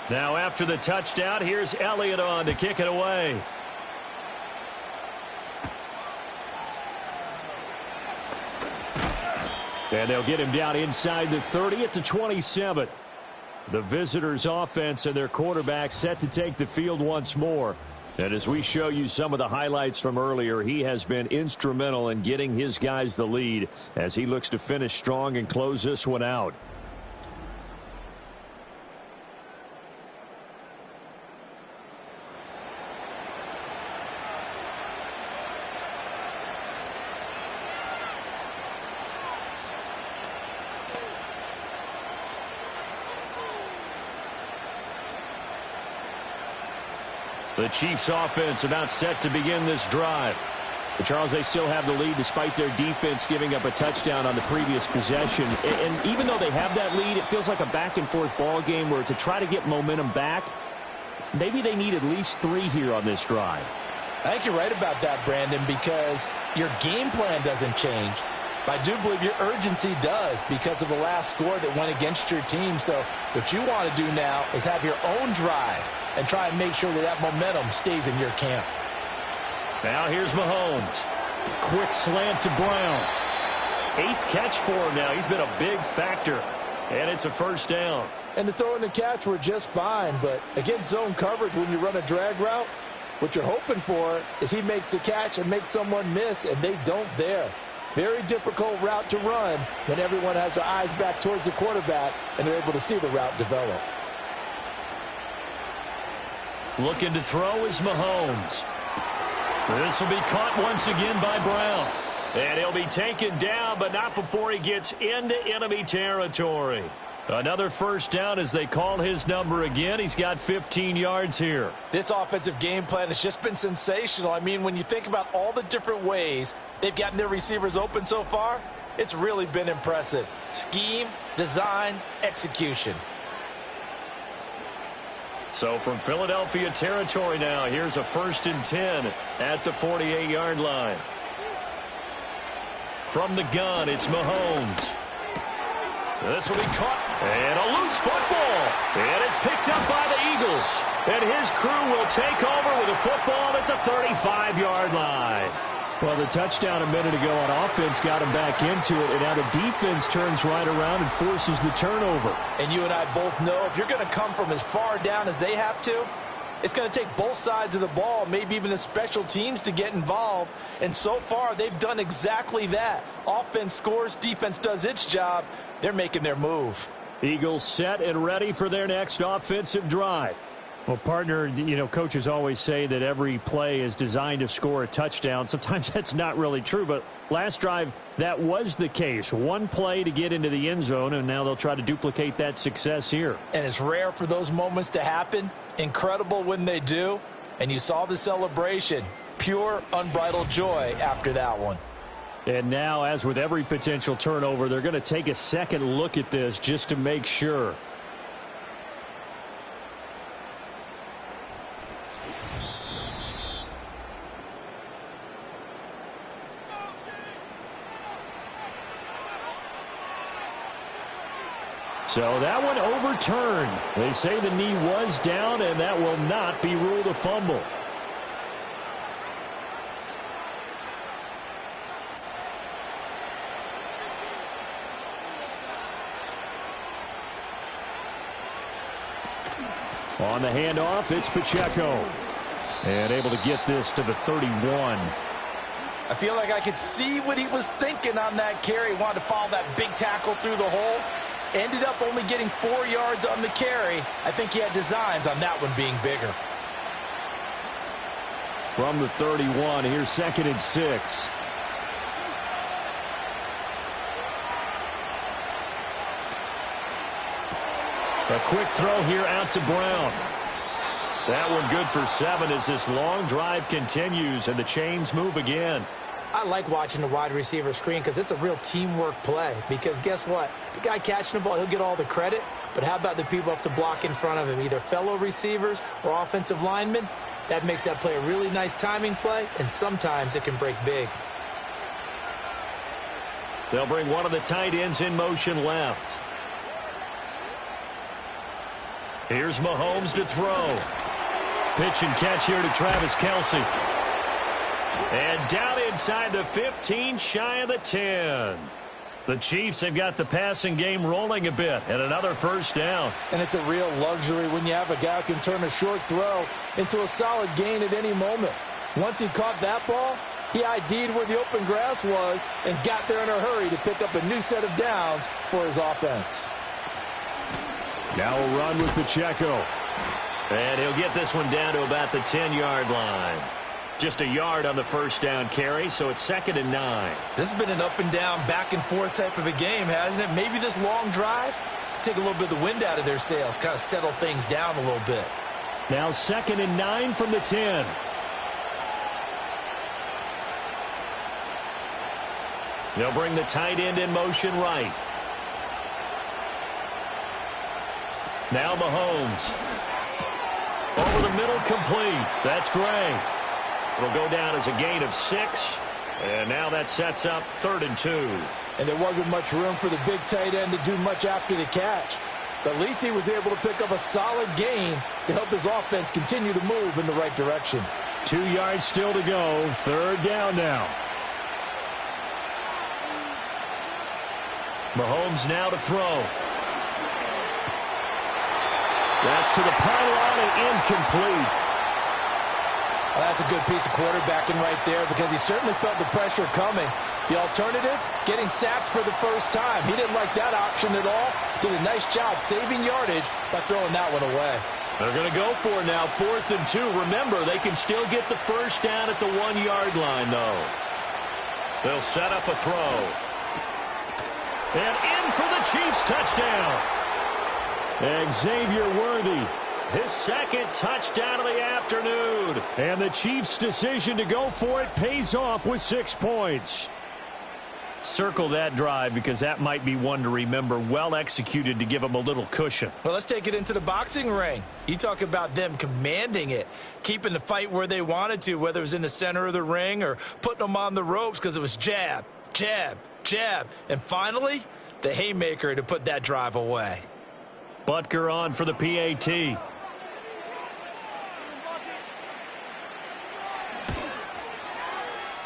Now after the touchdown, here's Elliott on to kick it away. And they'll get him down inside the 30 at the 27. The visitors' offense and their quarterback set to take the field once more. And as we show you some of the highlights from earlier, he has been instrumental in getting his guys the lead as he looks to finish strong and close this one out. The Chiefs offense about set to begin this drive. But Charles, they still have the lead despite their defense giving up a touchdown on the previous possession. And even though they have that lead, it feels like a back-and-forth ball game where to try to get momentum back, maybe they need at least 3 here on this drive. I think you're right about that, Brandon, because your game plan doesn't change. But I do believe your urgency does because of the last score that went against your team. So what you want to do now is have your own drive and try and make sure that that momentum stays in your camp. Now here's Mahomes. Quick slant to Brown. 8th catch for him now. He's been a big factor. And it's a first down. And the throw and the catch were just fine. But against zone coverage, when you run a drag route, what you're hoping for is he makes the catch and makes someone miss, and they don't there. Very difficult route to run when everyone has their eyes back towards the quarterback and they're able to see the route develop. Looking to throw is Mahomes. This will be caught once again by Brown. And he'll be taken down, but not before he gets into enemy territory. Another first down as they call his number again. He's got 15 yards here. This offensive game plan has just been sensational. I mean, when you think about all the different ways they've gotten their receivers open so far, it's really been impressive. Scheme, design, execution. So from Philadelphia territory now, here's a 1st and 10 at the 48-yard line. From the gun, it's Mahomes. This will be caught. And a loose football. And it's picked up by the Eagles. And his crew will take over with a football at the 35-yard line. Well, the touchdown a minute ago on offense got him back into it, and now the defense turns right around and forces the turnover. And you and I both know if you're going to come from as far down as they have to, it's going to take both sides of the ball, maybe even the special teams to get involved. And so far, they've done exactly that. Offense scores, defense does its job. They're making their move. Eagles set and ready for their next offensive drive. Well, partner, you know, coaches always say that every play is designed to score a touchdown. Sometimes that's not really true, but last drive, that was the case. One play to get into the end zone, and now they'll try to duplicate that success here. And it's rare for those moments to happen. Incredible when they do. And you saw the celebration. Pure, unbridled joy after that one. And now, as with every potential turnover, they're going to take a second look at this just to make sure. So that one overturned. They say the knee was down, and that will not be ruled a fumble. On the handoff, it's Pacheco. And able to get this to the 31. I feel like I could see what he was thinking on that carry. Wanted to follow that big tackle through the hole. Ended up only getting 4 yards on the carry. I think he had designs on that one being bigger. From the 31, here's 2nd and 6. A quick throw here out to Brown. That one good for 7 as this long drive continues and the chains move again. I like watching the wide receiver screen because it's a real teamwork play. Because guess what? The guy catching the ball, he'll get all the credit. But how about the people up to block in front of him, either fellow receivers or offensive linemen? That makes that play a really nice timing play, and sometimes it can break big. They'll bring one of the tight ends in motion left. Here's Mahomes to throw. Pitch and catch here to Travis Kelce. And down inside the 15, shy of the 10. The Chiefs have got the passing game rolling a bit, and another first down. And it's a real luxury when you have a guy who can turn a short throw into a solid gain at any moment. Once he caught that ball, he ID'd where the open grass was and got there in a hurry to pick up a new set of downs for his offense. Now a run with Pacheco. And he'll get this one down to about the 10-yard line. Just a yard on the first down carry, so it's 2nd and 9. This has been an up and down, back and forth type of a game, hasn't it? Maybe this long drive could take a little bit of the wind out of their sails, kind of settle things down a little bit. Now 2nd and 9 from the 10. They'll bring the tight end in motion right. Now Mahomes. Over the middle, complete. That's Gray. It'll go down as a gain of 6. And now that sets up 3rd and 2. And there wasn't much room for the big tight end to do much after the catch. But at least he was able to pick up a solid gain to help his offense continue to move in the right direction. 2 yards still to go. 3rd down now. Mahomes now to throw. That's to the pylon and incomplete. Well, that's a good piece of quarterbacking right there because he certainly felt the pressure coming. The alternative, getting sacked for the first time. He didn't like that option at all. Did a nice job saving yardage by throwing that one away. They're going to go for it now, 4th and 2. Remember, they can still get the first down at the 1-yard line, though. They'll set up a throw. And in for the Chiefs touchdown. Xavier Worthy. His 2nd touchdown of the afternoon. And the Chiefs' decision to go for it pays off with 6 points. Circle that drive because that might be one to remember. Well executed to give them a little cushion. Well, let's take it into the boxing ring. You talk about them commanding it, keeping the fight where they wanted to, whether it was in the center of the ring or putting them on the ropes because it was jab, jab, jab. And finally, the haymaker to put that drive away. Butker on for the PAT.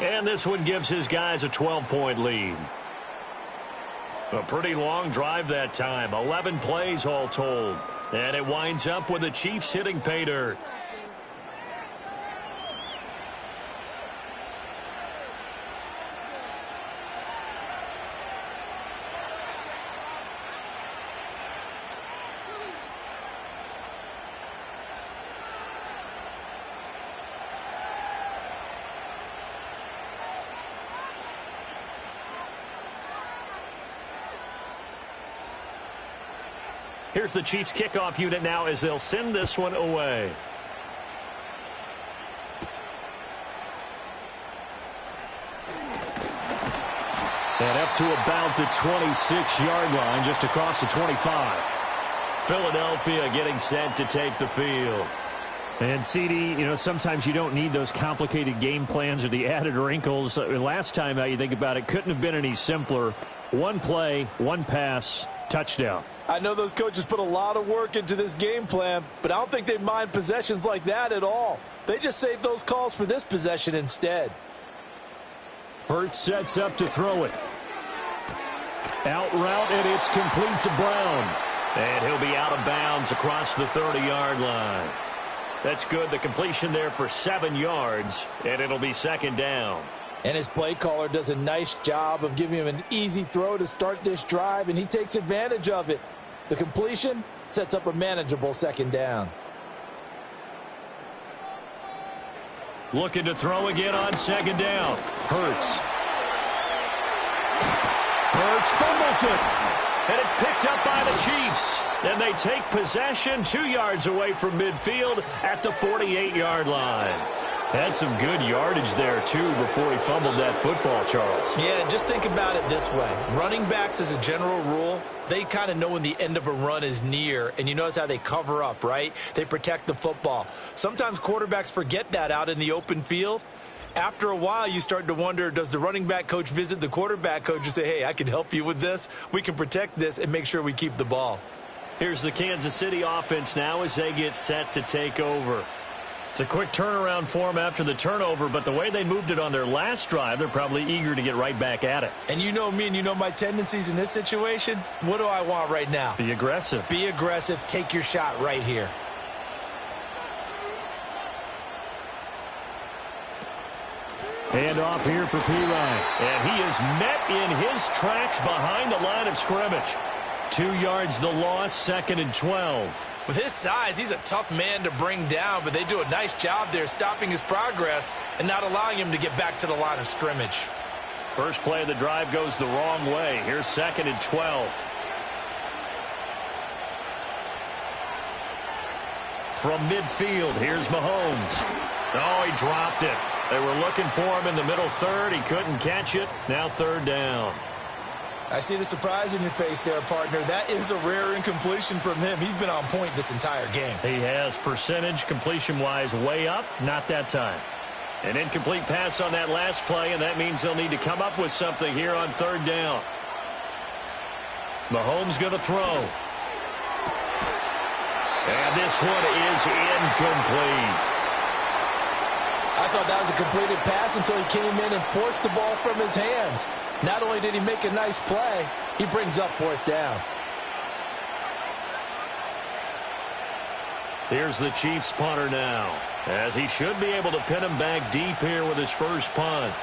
And this one gives his guys a 12-point lead. A pretty long drive that time. 11 plays all told. And it winds up with the Chiefs hitting pay dirt. Here's the Chiefs kickoff unit now as they'll send this one away. And up to about the 26-yard line, just across the 25. Philadelphia getting set to take the field. And, CD, you know, sometimes you don't need those complicated game plans or the added wrinkles. Last time out, you think about it, couldn't have been any simpler. One play, one pass, touchdown. I know those coaches put a lot of work into this game plan, but I don't think they mind possessions like that at all. They just saved those calls for this possession instead. Hurts sets up to throw it. Out route, and it's complete to Brown. And he'll be out of bounds across the 30-yard line. That's good. The completion there for 7 yards, and it'll be 2nd down. And his play caller does a nice job of giving him an easy throw to start this drive, and he takes advantage of it. The completion sets up a manageable 2nd down. Looking to throw again on 2nd down. Hurts fumbles it. And it's picked up by the Chiefs. And they take possession 2 yards away from midfield at the 48-yard line. Had some good yardage there, too, before he fumbled that football, Charles. Yeah, just think about it this way. Running backs, as a general rule, they kind of know when the end of a run is near, and you notice how they cover up, right? They protect the football. Sometimes quarterbacks forget that out in the open field. After a while, you start to wonder, does the running back coach visit the quarterback coach and say, hey, I can help you with this. We can protect this and make sure we keep the ball. Here's the Kansas City offense now as they get set to take over. It's a quick turnaround for them after the turnover, but the way they moved it on their last drive, they're probably eager to get right back at it. And you know me and you know my tendencies in this situation. What do I want right now? Be aggressive. Be aggressive. Take your shot right here. And off here for P. Ryan. And he is met in his tracks behind the line of scrimmage. 2 yards the loss, 2nd and 12. With his size, he's a tough man to bring down, but they do a nice job there stopping his progress and not allowing him to get back to the line of scrimmage. First play of the drive goes the wrong way. Here's 2nd and 12. From midfield, here's Mahomes. Oh, he dropped it. They were looking for him in the middle third. He couldn't catch it. Now 3rd down. I see the surprise in your face there, partner. That is a rare incompletion from him. He's been on point this entire game. He has percentage completion-wise way up. Not that time. An incomplete pass on that last play, and that means they'll need to come up with something here on 3rd down. Mahomes going to throw. And this one is incomplete. I thought that was a completed pass until he came in and forced the ball from his hands. Not only did he make a nice play, he brings up 4th down. Here's the Chiefs punter now, as he should be able to pin him back deep here with his first punt.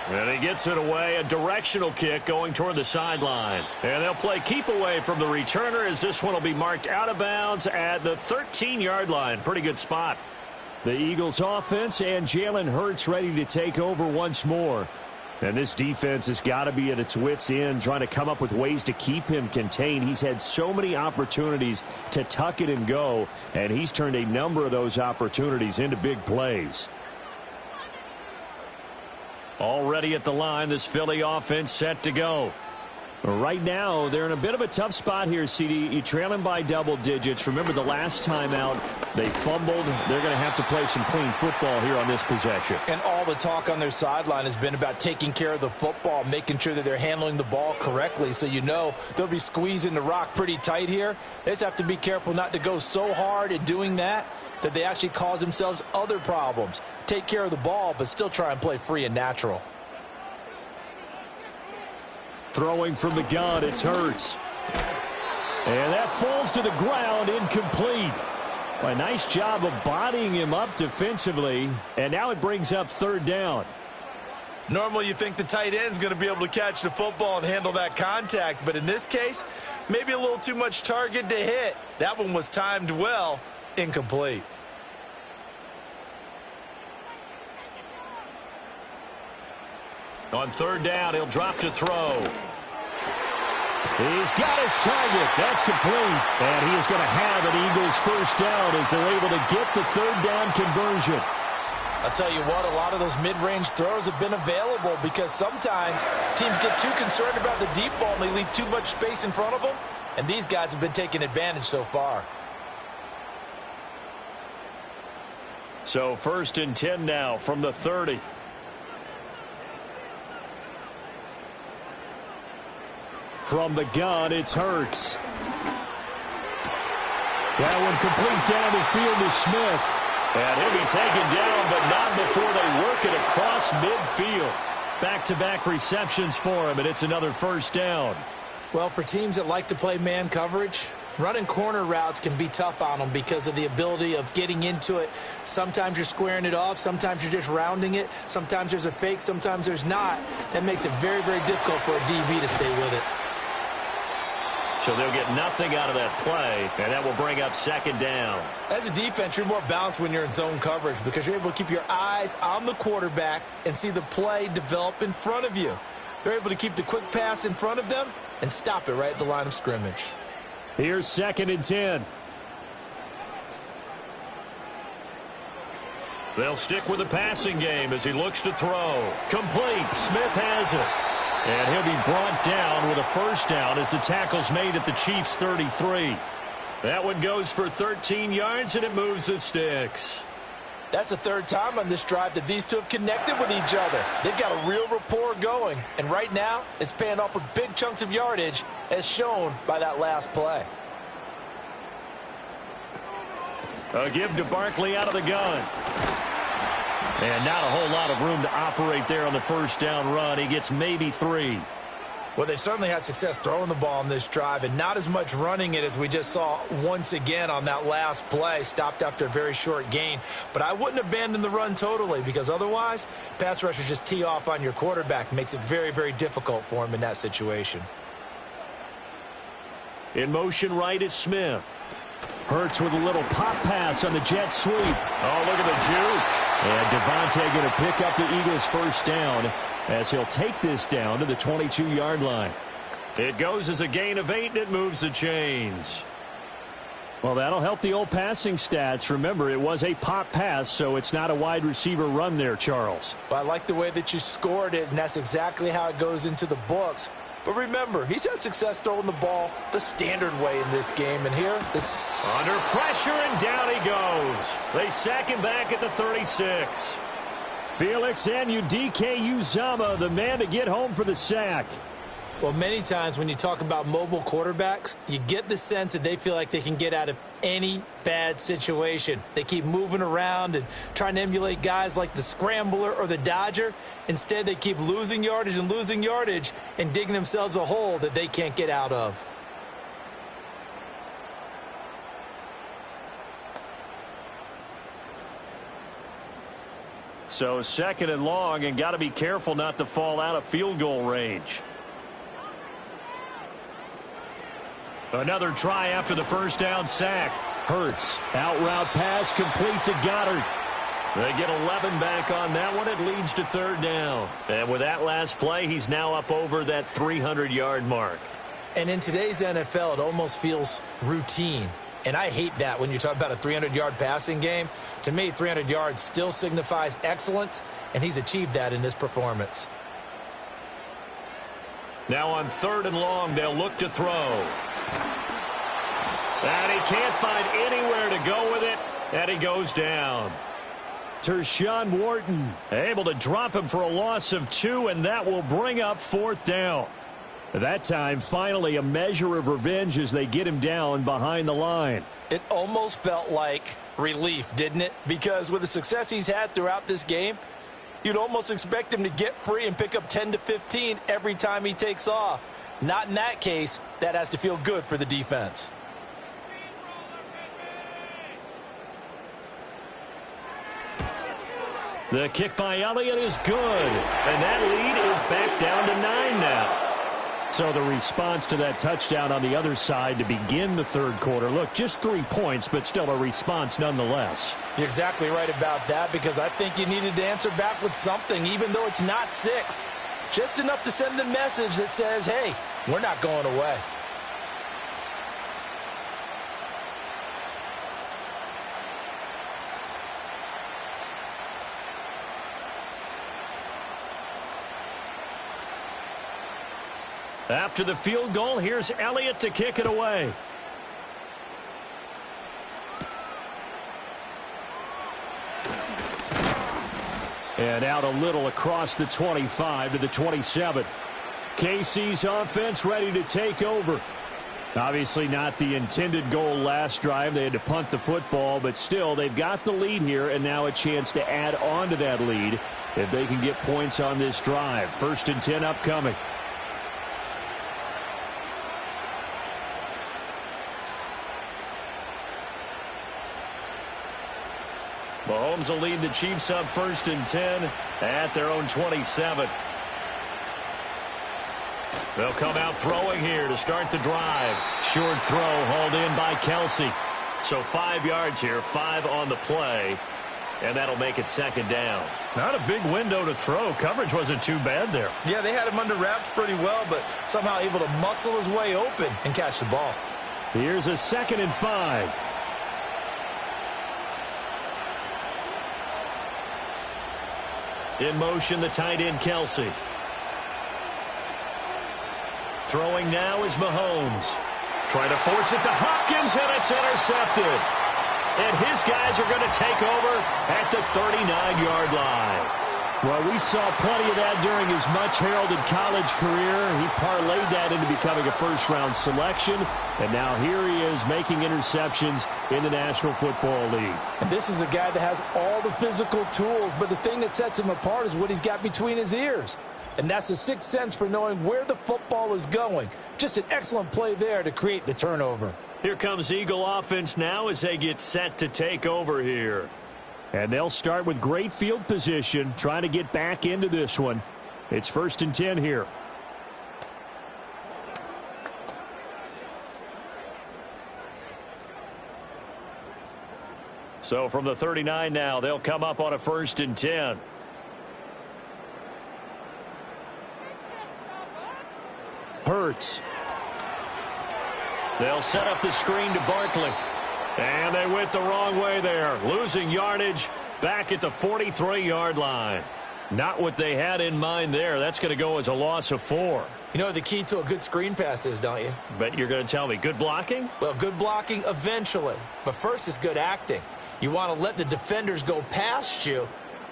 And he gets it away, a directional kick going toward the sideline. And they'll play keep away from the returner as this one will be marked out of bounds at the 13-yard line. Pretty good spot. The Eagles offense and Jalen Hurts ready to take over once more. And this defense has got to be at its wits' end, trying to come up with ways to keep him contained. He's had so many opportunities to tuck it and go, and he's turned a number of those opportunities into big plays. Already at the line, this Philly offense set to go. Right now, they're in a bit of a tough spot here, CD. You're trailing by double digits. Remember the last time out, they fumbled. They're going to have to play some clean football here on this possession. And all the talk on their sideline has been about taking care of the football, making sure that they're handling the ball correctly. So you know they'll be squeezing the rock pretty tight here. They just have to be careful not to go so hard in doing that they actually cause themselves other problems. Take care of the ball, but still try and play free and natural. Throwing from the gun, it's Hurts. And that falls to the ground, incomplete. A nice job of bodying him up defensively, and now it brings up 3rd down. Normally you think the tight end's going to be able to catch the football and handle that contact, but in this case, maybe a little too much target to hit. That one was timed well, incomplete. On 3rd down, he'll drop to throw. He's got his target. That's complete. And he is going to have an Eagles first down as they're able to get the 3rd down conversion. I'll tell you what, a lot of those mid-range throws have been available because sometimes teams get too concerned about the deep ball and they leave too much space in front of them. And these guys have been taking advantage so far. So 1st and 10 now from the 30. From the gun, it's Hurts. That one complete down the field to Smith. And he'll be taken down, but not before they work it across midfield. Back-to-back receptions for him, and it's another first down. Well, for teams that like to play man coverage, running corner routes can be tough on them because of the ability of getting into it. Sometimes you're squaring it off. Sometimes you're just rounding it. Sometimes there's a fake. Sometimes there's not. That makes it very, very difficult for a DB to stay with it. So they'll get nothing out of that play, and that will bring up 2nd down. As a defense, you're more balanced when you're in zone coverage because you're able to keep your eyes on the quarterback and see the play develop in front of you. They're able to keep the quick pass in front of them and stop it right at the line of scrimmage. Here's 2nd and 10. They'll stick with the passing game as he looks to throw. Complete. Smith has it. And he'll be brought down with a first down as the tackle's made at the Chiefs' 33. That one goes for 13 yards, and it moves the sticks. That's the third time on this drive that these two have connected with each other. They've got a real rapport going, and right now it's paying off with big chunks of yardage, as shown by that last play. A give to Barkley out of the gun. And not a whole lot of room to operate there on the first down run. He gets maybe 3. Well, they certainly had success throwing the ball on this drive and not as much running it as we just saw once again on that last play. Stopped after a very short gain. But I wouldn't abandon the run totally, because otherwise, pass rushers just tee off on your quarterback. Makes it very, very difficult for him in that situation. In motion right is Smith. Hurts with a little pop pass on the jet sweep. Oh, look at the juke. And Devontae going to pick up the Eagles' first down as he'll take this down to the 22-yard line. It goes as a gain of 8, and it moves the chains. Well, that'll help the old passing stats. Remember, it was a pop pass, so it's not a wide receiver run there, Charles. Well, I like the way that you scored it, and that's exactly how it goes into the books. But remember, he's had success throwing the ball the standard way in this game. And here, under pressure, and down he goes. They sack him back at the 36. Felix Anudike-Uzomah, the man to get home for the sack. Well, many times when you talk about mobile quarterbacks, you get the sense that they feel like they can get out of any bad situation. They keep moving around and trying to emulate guys like the Scrambler or the Dodger. Instead, they keep losing yardage and digging themselves a hole that they can't get out of. So 2nd and long, and got to be careful not to fall out of field goal range. Another try after the first down sack. Hurts. Out route pass complete to Goddard. They get 11 back on that one. It leads to 3rd down. And with that last play, he's now up over that 300-yard mark. And in today's NFL, it almost feels routine. And I hate that when you talk about a 300-yard passing game. To me, 300 yards still signifies excellence, and he's achieved that in this performance. Now on 3rd and long, they'll look to throw. And he can't find anywhere to go with it, and he goes down. Tershawn Wharton able to drop him for a loss of 2, and that will bring up 4th down. That time, finally, a measure of revenge as they get him down behind the line. It almost felt like relief, didn't it? Because with the success he's had throughout this game, you'd almost expect him to get free and pick up 10 to 15 every time he takes off. Not in that case. That has to feel good for the defense. The kick by Elliott is good, and that lead is back down to 9 now. So the response to that touchdown on the other side to begin the 3rd quarter. Look, just 3 points, but still a response nonetheless. You're exactly right about that, because I think you needed to answer back with something, even though it's not 6. Just enough to send the message that says, hey, we're not going away. After the field goal, here's Elliott to kick it away. And out a little across the 25 to the 27. KC's offense ready to take over. Obviously not the intended goal last drive. They had to punt the football, but still they've got the lead here, and now a chance to add on to that lead if they can get points on this drive. 1st and 10 upcoming. Mahomes will lead the Chiefs up 1st and 10 at their own 27. They'll come out throwing here to start the drive. Short throw hauled in by Kelsey. So 5 yards here, 5 on the play, and that'll make it 2nd down. Not a big window to throw. Coverage wasn't too bad there. Yeah, they had him under wraps pretty well, but somehow able to muscle his way open and catch the ball. Here's a 2nd and 5. In motion, the tight end, Kelsey. Throwing now is Mahomes. Trying to force it to Hopkins, and it's intercepted. and his guys are going to take over at the 39-yard line. Well, we saw plenty of that during his much-heralded college career. He parlayed that into becoming a first-round selection, and now here he is making interceptions in the National Football League. And this is a guy that has all the physical tools, but the thing that sets him apart is what he's got between his ears. And that's the sixth sense for knowing where the football is going. Just an excellent play there to create the turnover. Here comes Eagle offense now as they get set to take over here. And they'll start with great field position, trying to get back into this one. It's 1st and 10 here. So from the 39 now, they'll come up on a 1st and 10. Hurts. They'll set up the screen to Barkley. And they went the wrong way there, losing yardage back at the 43-yard line. Not what they had in mind there. That's going to go as a loss of 4. You know what the key to a good screen pass is, don't you? But you're going to tell me, good blocking? Well, good blocking eventually. But first is good acting. You want to let the defenders go past you,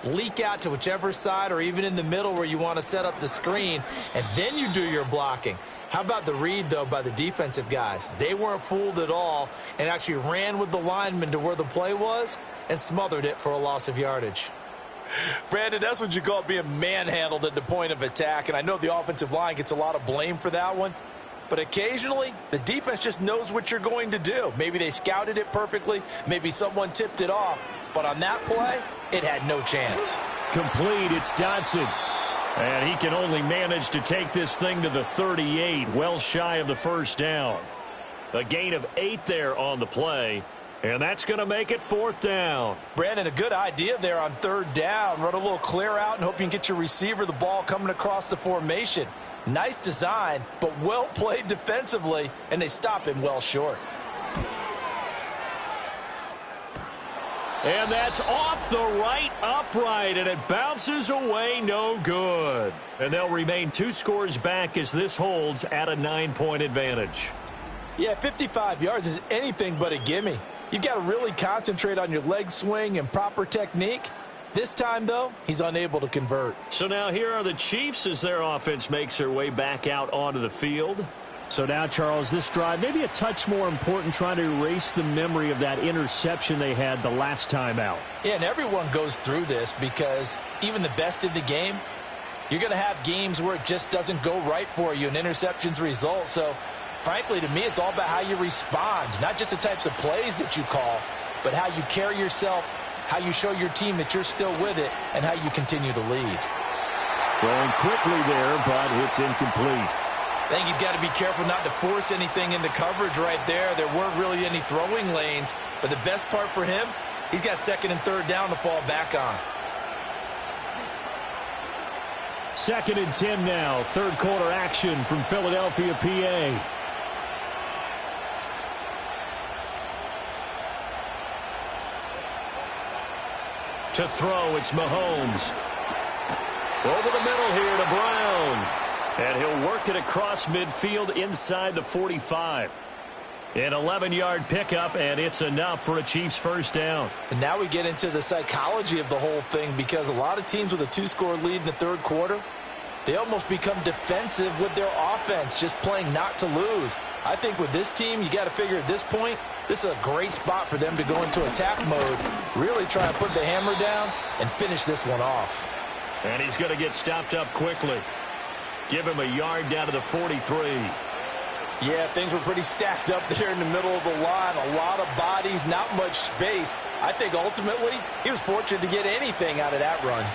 leak out to whichever side or even in the middle where you want to set up the screen, and then you do your blocking. How about the read, though, by the defensive guys? They weren't fooled at all and actually ran with the lineman to where the play was and smothered it for a loss of yardage. Brandon, that's what you call being manhandled at the point of attack, and I know the offensive line gets a lot of blame for that one, but occasionally the defense just knows what you're going to do. Maybe they scouted it perfectly, maybe someone tipped it off, but on that play, it had no chance. Complete, it's Dotson. And he can only manage to take this thing to the 38, well shy of the first down. A gain of 8 there on the play, and that's going to make it 4th down. Brandon, a good idea there on 3rd down. Run a little clear out and hope you can get your receiver the ball coming across the formation. Nice design, but well played defensively, and they stop him well short. And that's off the right upright, and it bounces away no good. And they'll remain 2 scores back as this holds at a 9-point advantage. Yeah, 55 yards is anything but a gimme. You've got to really concentrate on your leg swing and proper technique. This time, though, he's unable to convert. So now here are the Chiefs as their offense makes their way back out onto the field. So now, Charles, this drive maybe a touch more important, trying to erase the memory of that interception they had the last time out. Yeah, and everyone goes through this because even the best in the game, you're going to have games where it just doesn't go right for you and interceptions result. So, frankly, to me, it's all about how you respond, not just the types of plays that you call, but how you carry yourself, how you show your team that you're still with it, and how you continue to lead. Throwing quickly there, but it's incomplete. I think he's got to be careful not to force anything into coverage right there. There weren't really any throwing lanes, but the best part for him, he's got 2nd and 3rd down to fall back on. 2nd and 10 now, 3rd quarter action from Philadelphia, PA. To throw, it's Mahomes. Over the middle here to Brown. And he'll work it across midfield inside the 45. An 11-yard pickup, and it's enough for a Chiefs first down. And now we get into the psychology of the whole thing, because a lot of teams with a 2-score lead in the 3rd quarter, they almost become defensive with their offense, just playing not to lose. I think with this team, you got to figure at this point, this is a great spot for them to go into attack mode, really try to put the hammer down and finish this one off. And he's going to get stopped up quickly. Give him a yard down to the 43. Yeah, things were pretty stacked up there in the middle of the line. A lot of bodies, not much space. I think ultimately he was fortunate to get anything out of that run.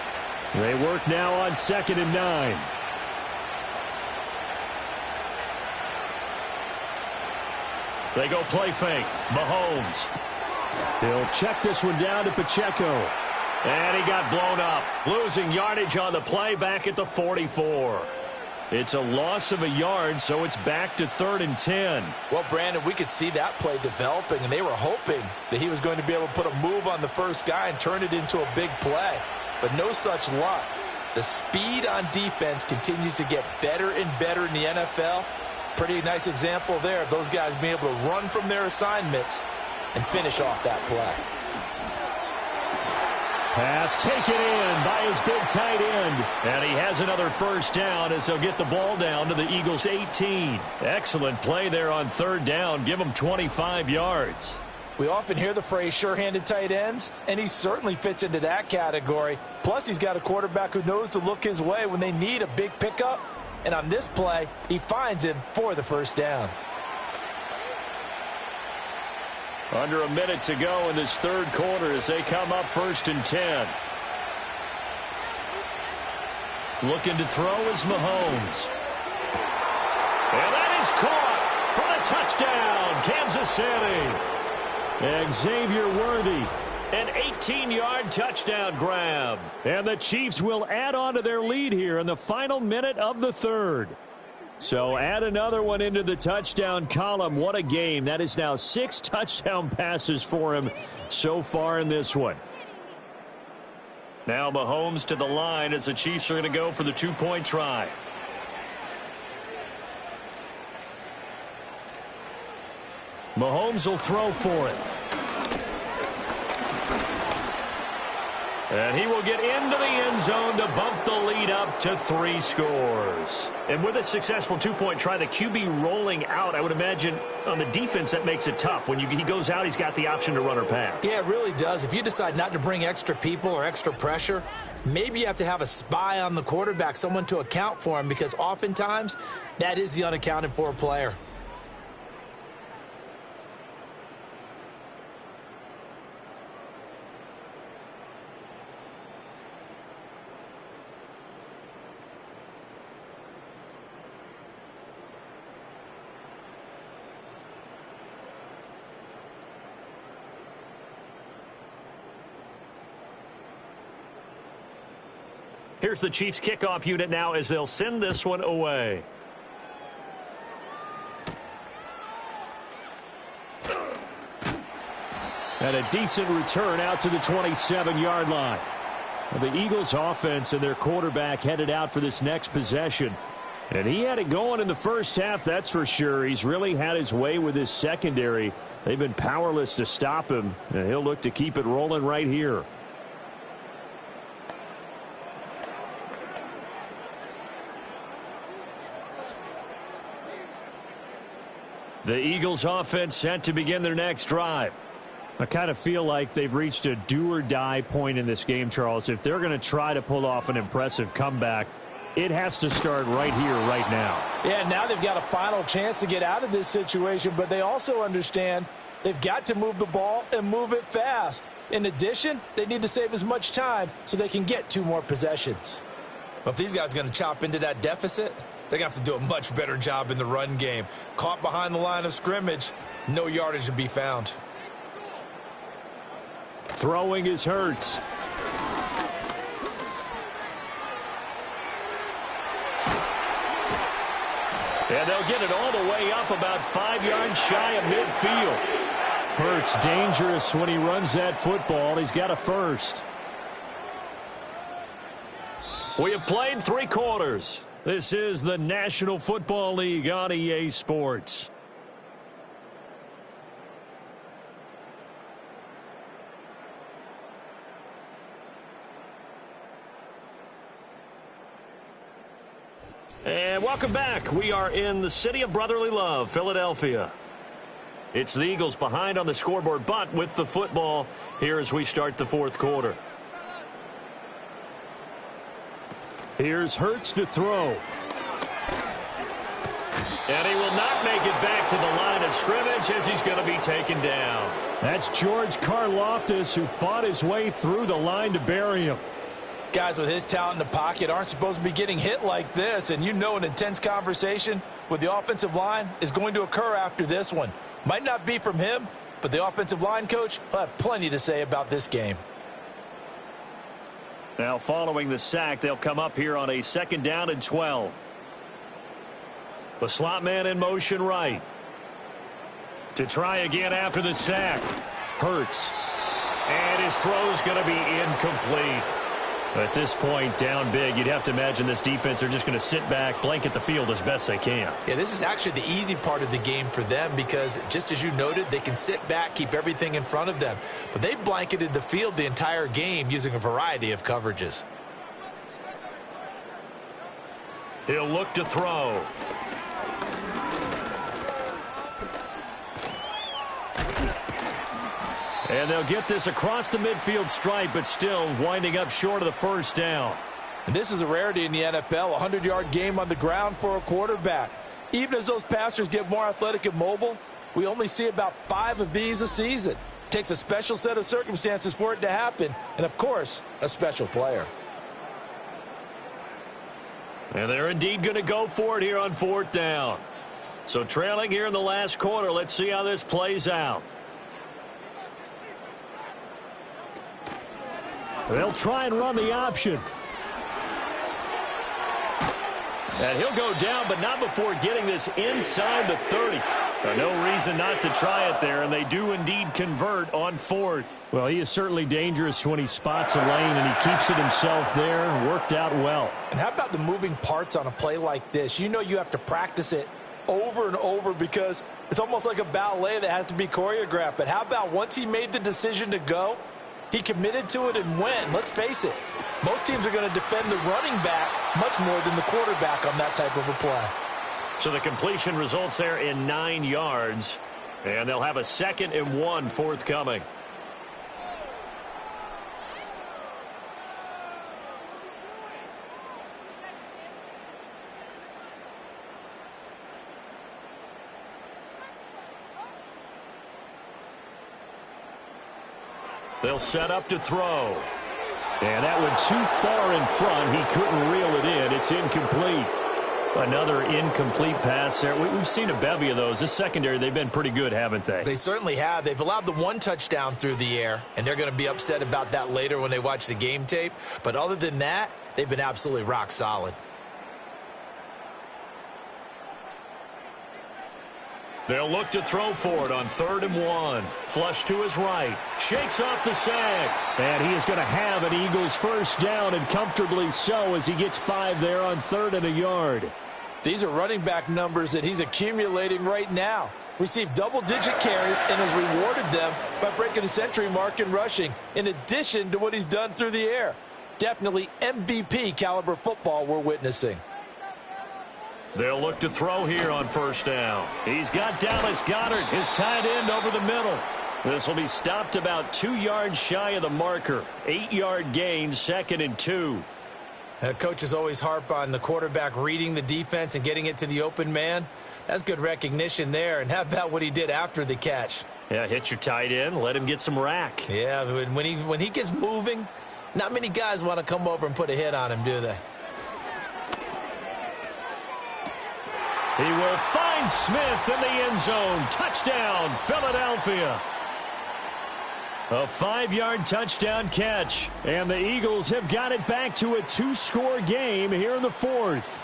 They work now on 2nd and 9. They go play fake. Mahomes. He'll check this one down to Pacheco. And he got blown up. Losing yardage on the play back at the 44. It's a loss of a yard, so it's back to 3rd and 10. Well, Brandon, we could see that play developing, and they were hoping that he was going to be able to put a move on the first guy and turn it into a big play. But no such luck. The speed on defense continues to get better and better in the NFL. Pretty nice example there of those guys being able to run from their assignments and finish off that play. Pass taken in by his big tight end. And he has another first down as he'll get the ball down to the Eagles' 18. Excellent play there on third down. Give him 25 yards. We often hear the phrase sure-handed tight ends, and he certainly fits into that category. Plus, he's got a quarterback who knows to look his way when they need a big pickup. And on this play, he finds him for the first down. Under a minute to go in this third quarter as they come up 1st and 10. Looking to throw is Mahomes. And that is caught for the touchdown, Kansas City. Xavier Worthy. An 18-yard touchdown grab. And the Chiefs will add on to their lead here in the final minute of the third. So add another one into the touchdown column. What a game. That is now 6 touchdown passes for him so far in this one. Now Mahomes to the line as the Chiefs are going to go for the 2-point try. Mahomes will throw for it. And he will get into the end zone to bump the lead up to 3 scores. And with a successful 2-point try, the QB rolling out, I would imagine on the defense that makes it tough. When he goes out, he's got the option to run or pass. Yeah, it really does. If you decide not to bring extra people or extra pressure, maybe you have to have a spy on the quarterback, someone to account for him, because oftentimes that is the unaccounted for player. Here's the Chiefs kickoff unit now as they'll send this one away. And a decent return out to the 27-yard line. The Eagles offense and their quarterback headed out for this next possession. And he had it going in the first half, that's for sure. He's really had his way with his secondary. They've been powerless to stop him, and he'll look to keep it rolling right here. The Eagles offense set to begin their next drive. I kind of feel like they've reached a do-or-die point in this game, Charles. If they're going to try to pull off an impressive comeback, it has to start right here, right now. Yeah, now they've got a final chance to get out of this situation, but they also understand they've got to move the ball and move it fast. In addition, they need to save as much time so they can get 2 more possessions. Well, if these guys are going to chop into that deficit, they're going to have to do a much better job in the run game. Caught behind the line of scrimmage, no yardage to be found. Throwing is Hurts. And they'll get it all the way up about 5 yards shy of midfield. Hurts dangerous when he runs that football. He's got a first. We have played 3 quarters. This is the National Football League on EA Sports. And welcome back. We are in the city of brotherly love, Philadelphia. It's the Eagles behind on the scoreboard, but with the football here as we start the 4th quarter. Here's Hurts to throw. And he will not make it back to the line of scrimmage as he's going to be taken down. That's George Karlaftis, who fought his way through the line to bury him. Guys with his talent in the pocket aren't supposed to be getting hit like this, and you know an intense conversation with the offensive line is going to occur after this one. Might not be from him, but the offensive line coach will have plenty to say about this game. Now following the sack, they'll come up here on a 2nd down and 12. The slot man in motion right. To try again after the sack. Hurts. And his throw's going to be incomplete. At this point, down big, you'd have to imagine this defense are just going to sit back, blanket the field as best they can. Yeah, this is actually the easy part of the game for them because, just as you noted, they can sit back, keep everything in front of them. But they blanketed the field the entire game using a variety of coverages. He'll look to throw. And they'll get this across the midfield stripe, but still winding up short of the first down. And this is a rarity in the NFL, a 100-yard game on the ground for a quarterback. Even as those passers get more athletic and mobile, we only see about 5 of these a season. Takes a special set of circumstances for it to happen, and of course, a special player. And they're indeed going to go for it here on 4th down. So trailing here in the last quarter, let's see how this plays out. They'll try and run the option. And he'll go down, but not before getting this inside the 30. No reason not to try it there, and they do indeed convert on 4th. Well, he is certainly dangerous when he spots a lane, and he keeps it himself there. Worked out well. And how about the moving parts on a play like this? You know you have to practice it over and over because it's almost like a ballet that has to be choreographed. But how about once he made the decision to go, he committed to it and went. Let's face it, most teams are going to defend the running back much more than the quarterback on that type of a play. So the completion results there in 9 yards, and they'll have a 2nd and 1 forthcoming. They'll set up to throw. And that one too far in front. He couldn't reel it in. It's incomplete. Another incomplete pass there. We've seen a bevy of those. This secondary, they've been pretty good, haven't they? They certainly have. They've allowed the 1 touchdown through the air, and they're going to be upset about that later when they watch the game tape. But other than that, they've been absolutely rock solid. They'll look to throw for it on 3rd and 1. Flush to his right. Shakes off the sack. And he is going to have an Eagles first down, and comfortably so, as he gets 5 there on 3rd and a yard. These are running back numbers that he's accumulating right now. Received double-digit carries and has rewarded them by breaking the century mark in rushing, in addition to what he's done through the air. Definitely MVP caliber football we're witnessing. They'll look to throw here on 1st down. He's got Dallas Goedert, his tight end, over the middle. This will be stopped about 2 yards shy of the marker. 8-yard gain, 2nd and 2. Coaches always harp on the quarterback reading the defense and getting it to the open man. That's good recognition there. And how about what he did after the catch? Yeah, hit your tight end, let him get some rack. Yeah, when he gets moving, not many guys want to come over and put a hit on him, do they? He will find Smith in the end zone. Touchdown, Philadelphia. A 5-yard touchdown catch. And the Eagles have got it back to a 2-score game here in the 4th.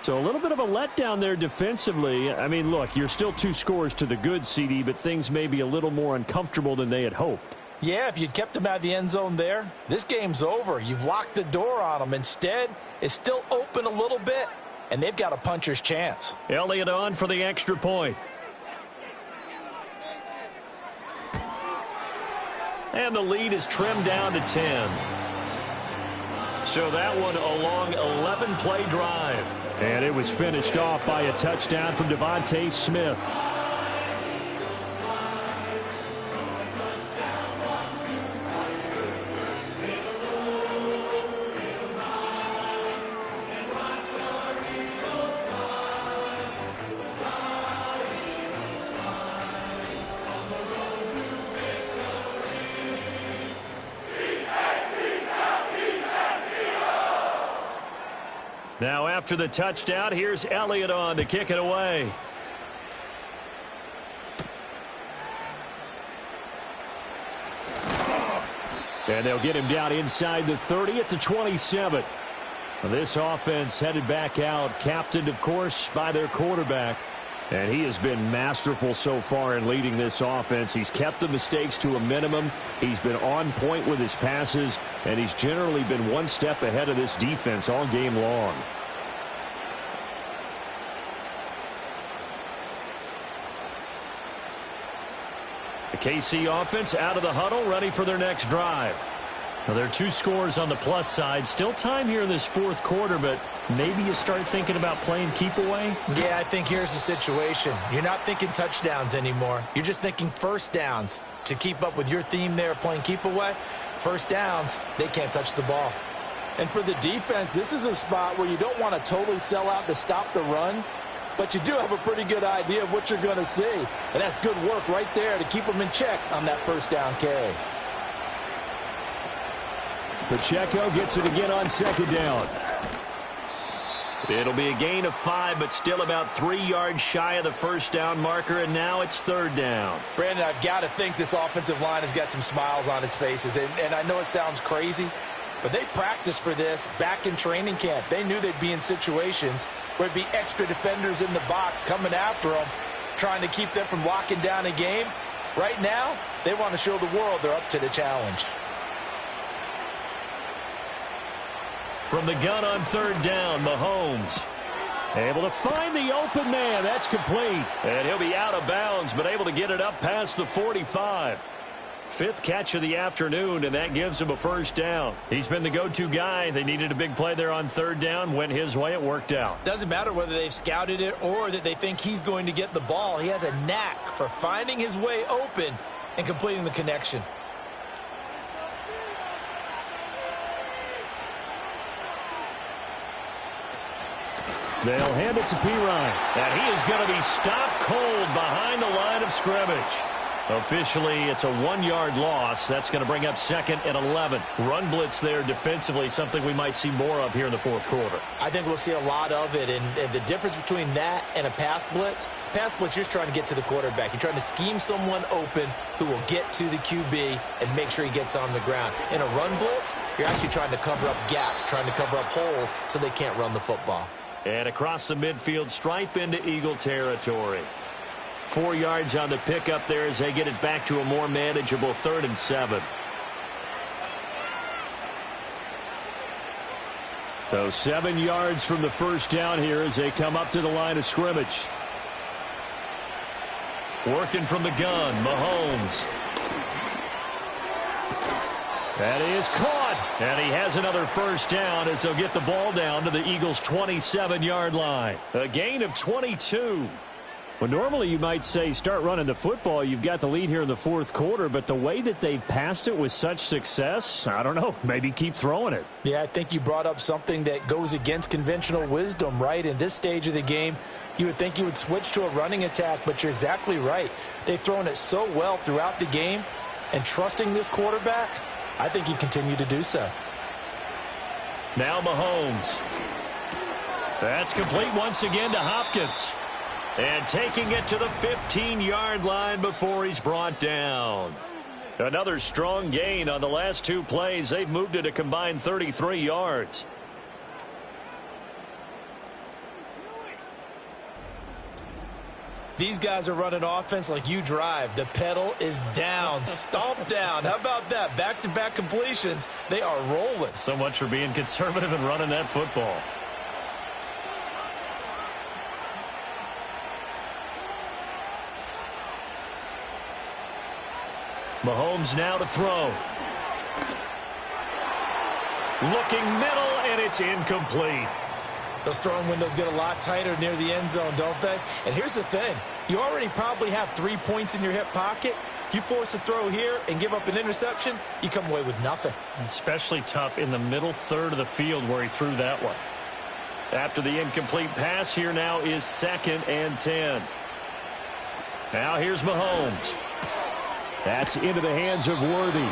So a little bit of a letdown there defensively. I mean, look, you're still 2 scores to the good, CD, but things may be a little more uncomfortable than they had hoped. Yeah, if you'd kept him out of the end zone there, this game's over. You've locked the door on him. Instead, it's still open a little bit, and they've got a puncher's chance. Elliott on for the extra point. And the lead is trimmed down to 10. So that one a long 11-play drive. And it was finished off by a touchdown from Devontae Smith. Now after the touchdown, here's Elliott on to kick it away. And they'll get him down inside the 30 at the 27. This offense headed back out, captained, of course, by their quarterback. And he has been masterful so far in leading this offense. He's kept the mistakes to a minimum. He's been on point with his passes. And he's generally been one step ahead of this defense all game long. The KC offense out of the huddle, ready for their next drive. Now, there are 2 scores on the plus side. Still time here in this fourth quarter, but maybe you start thinking about playing keep away? Yeah, I think here's the situation. You're not thinking touchdowns anymore. You're just thinking first downs. To keep up with your theme there, playing keep away, first downs, they can't touch the ball. And for the defense, this is a spot where you don't want to totally sell out to stop the run, but you do have a pretty good idea of what you're going to see. And that's good work right there to keep them in check on that first down carry. Pacheco gets it again on second down. It'll be a gain of 5, but still about 3 yards shy of the first down marker, and now it's third down. Brandon, I've got to think this offensive line has got some smiles on its faces. And I know it sounds crazy, but they practiced for this back in training camp. They knew they'd be in situations where it'd be extra defenders in the box coming after them, trying to keep them from locking down a game. Right now, they want to show the world they're up to the challenge. From the gun on third down, Mahomes able to find the open man. That's complete. And he'll be out of bounds, but able to get it up past the 45. 5th catch of the afternoon, and that gives him a first down. He's been the go-to guy. They needed a big play there on third down. Went his way. It worked out. Doesn't matter whether they've scouted it or that they think he's going to get the ball. He has a knack for finding his way open and completing the connection. They'll hand it to Pirine. And he is going to be stopped cold behind the line of scrimmage. Officially, it's a 1-yard loss. That's going to bring up 2nd and 11. Run blitz there defensively, something we might see more of here in the fourth quarter. I think we'll see a lot of it. And the difference between that and a pass blitz, you're just trying to get to the quarterback. You're trying to scheme someone open who will get to the QB and make sure he gets on the ground. In a run blitz, you're actually trying to cover up gaps, trying to cover up holes so they can't run the football. And across the midfield stripe into Eagle territory. 4 yards on the pickup there as they get it back to a more manageable 3rd and 7. So 7 yards from the first down here as they come up to the line of scrimmage. Working from the gun, Mahomes. That is caught. And he has another first down as they'll get the ball down to the Eagles' 27-yard line. A gain of 22. Well, normally you might say start running the football. You've got the lead here in the fourth quarter, but the way that they've passed it with such success, I don't know, maybe keep throwing it. Yeah, I think you brought up something that goes against conventional wisdom, right? In this stage of the game, you would think you would switch to a running attack, but you're exactly right. They've thrown it so well throughout the game, and trusting this quarterback, I think you continue to do so. Now Mahomes. That's complete once again to Hopkins. And taking it to the 15-yard line before he's brought down. Another strong gain on the last 2 plays. They've moved it a combined 33 yards. These guys are running offense like you drive. The pedal is down, stomped down. How about that? Back-to-back completions. They are rolling. So much for being conservative and running that football. Mahomes now to throw. Looking middle, and it's incomplete. Those throwing windows get a lot tighter near the end zone, don't they? And here's the thing. You already probably have 3 points in your hip pocket. You force a throw here and give up an interception, you come away with nothing. Especially tough in the middle third of the field where he threw that one. After the incomplete pass, here now is 2nd and 10. Now here's Mahomes. That's into the hands of Worthy.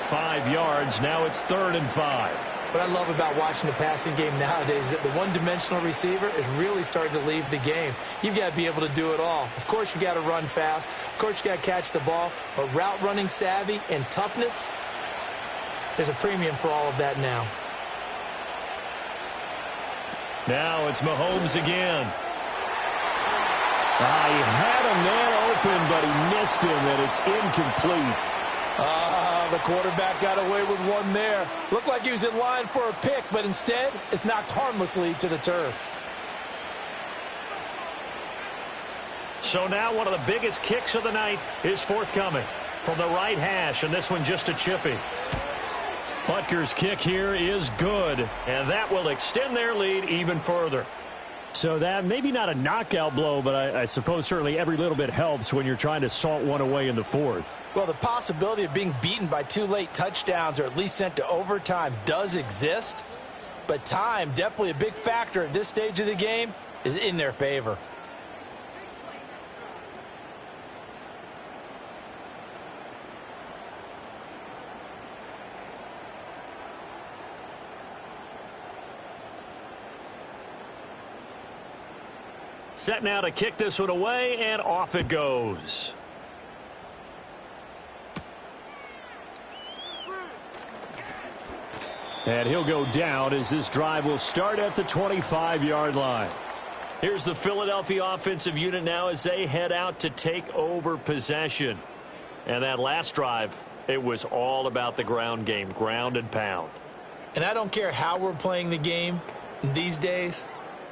5 yards. Now it's 3rd and 5. What I love about watching the passing game nowadays is that the one-dimensional receiver is really starting to leave the game. You've got to be able to do it all. Of course, you got to run fast. Of course, you got to catch the ball. But route running savvy and toughness, there's a premium for all of that now. Now it's Mahomes again. He had a man open, but he missed him, and it's incomplete. Oh, the quarterback got away with one there. Looked like he was in line for a pick, but instead, it's knocked harmlessly to the turf. So now one of the biggest kicks of the night is forthcoming from the right hash, and this one just a chippy. Butker's kick here is good, and that will extend their lead even further. So that maybe not a knockout blow, but I suppose certainly every little bit helps when you're trying to salt one away in the fourth. Well, the possibility of being beaten by 2 late touchdowns or at least sent to overtime does exist, but time, definitely a big factor at this stage of the game, is in their favor. Set now to kick this one away, and off it goes. And he'll go down as this drive will start at the 25-yard line. Here's the Philadelphia offensive unit now as they head out to take over possession. And that last drive, it was all about the ground game, ground and pound. And I don't care how we're playing the game these days,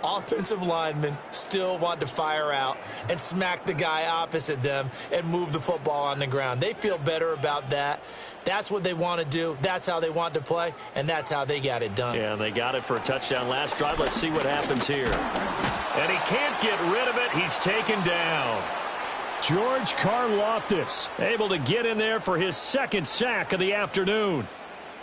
offensive linemen still want to fire out and smack the guy opposite them and move the football on the ground. They feel better about that. That's what they want to do. That's how they want to play, and that's how they got it done. Yeah, and they got it for a touchdown last drive. Let's see what happens here. And he can't get rid of it. He's taken down. George Karlaftis able to get in there for his second sack of the afternoon.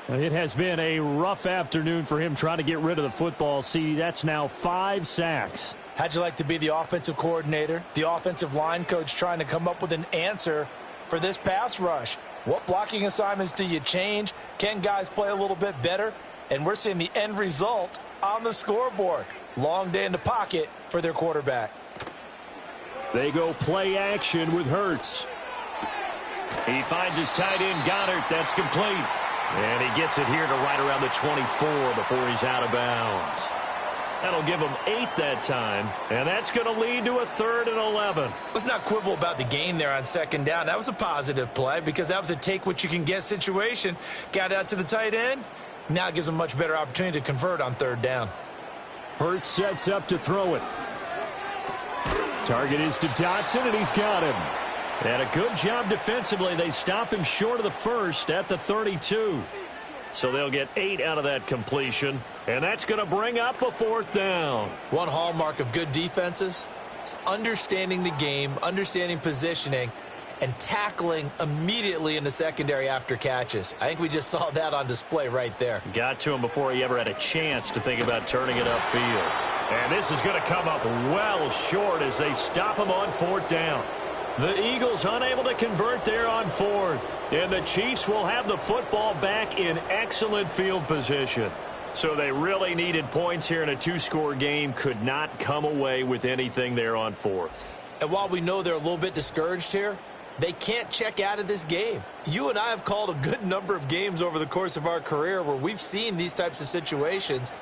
It has been a rough afternoon for him trying to get rid of the football. See, that's now 5 sacks. How'd you like to be the offensive coordinator, the offensive line coach trying to come up with an answer for this pass rush? What blocking assignments do you change? Can guys play a little bit better? And we're seeing the end result on the scoreboard. Long day in the pocket for their quarterback. They go play action with Hurts. He finds his tight end, Goddard. That's complete. And he gets it here to right around the 24 before he's out of bounds. That'll give him 8 that time, and that's going to lead to a 3rd and 11. Let's not quibble about the gain there on second down. That was a positive play because that was a take-what-you-can-get situation. Got out to the tight end. Now it gives him a much better opportunity to convert on 3rd down. Hurts sets up to throw it. Target is to Dotson, and he's got him. And a good job defensively. They stop him short of the first at the 32. So they'll get 8 out of that completion. And that's going to bring up a 4th down. One hallmark of good defenses is understanding the game, understanding positioning, and tackling immediately in the secondary after catches. I think we just saw that on display right there. Got to him before he ever had a chance to think about turning it upfield. And this is going to come up well short as they stop him on 4th down. The Eagles unable to convert there on 4th. And the Chiefs will have the football back in excellent field position. So they really needed points here in a 2-score game. Could not come away with anything there on 4th. And while we know they're a little bit discouraged here, they can't check out of this game. You and I have called a good number of games over the course of our career where we've seen these types of situations.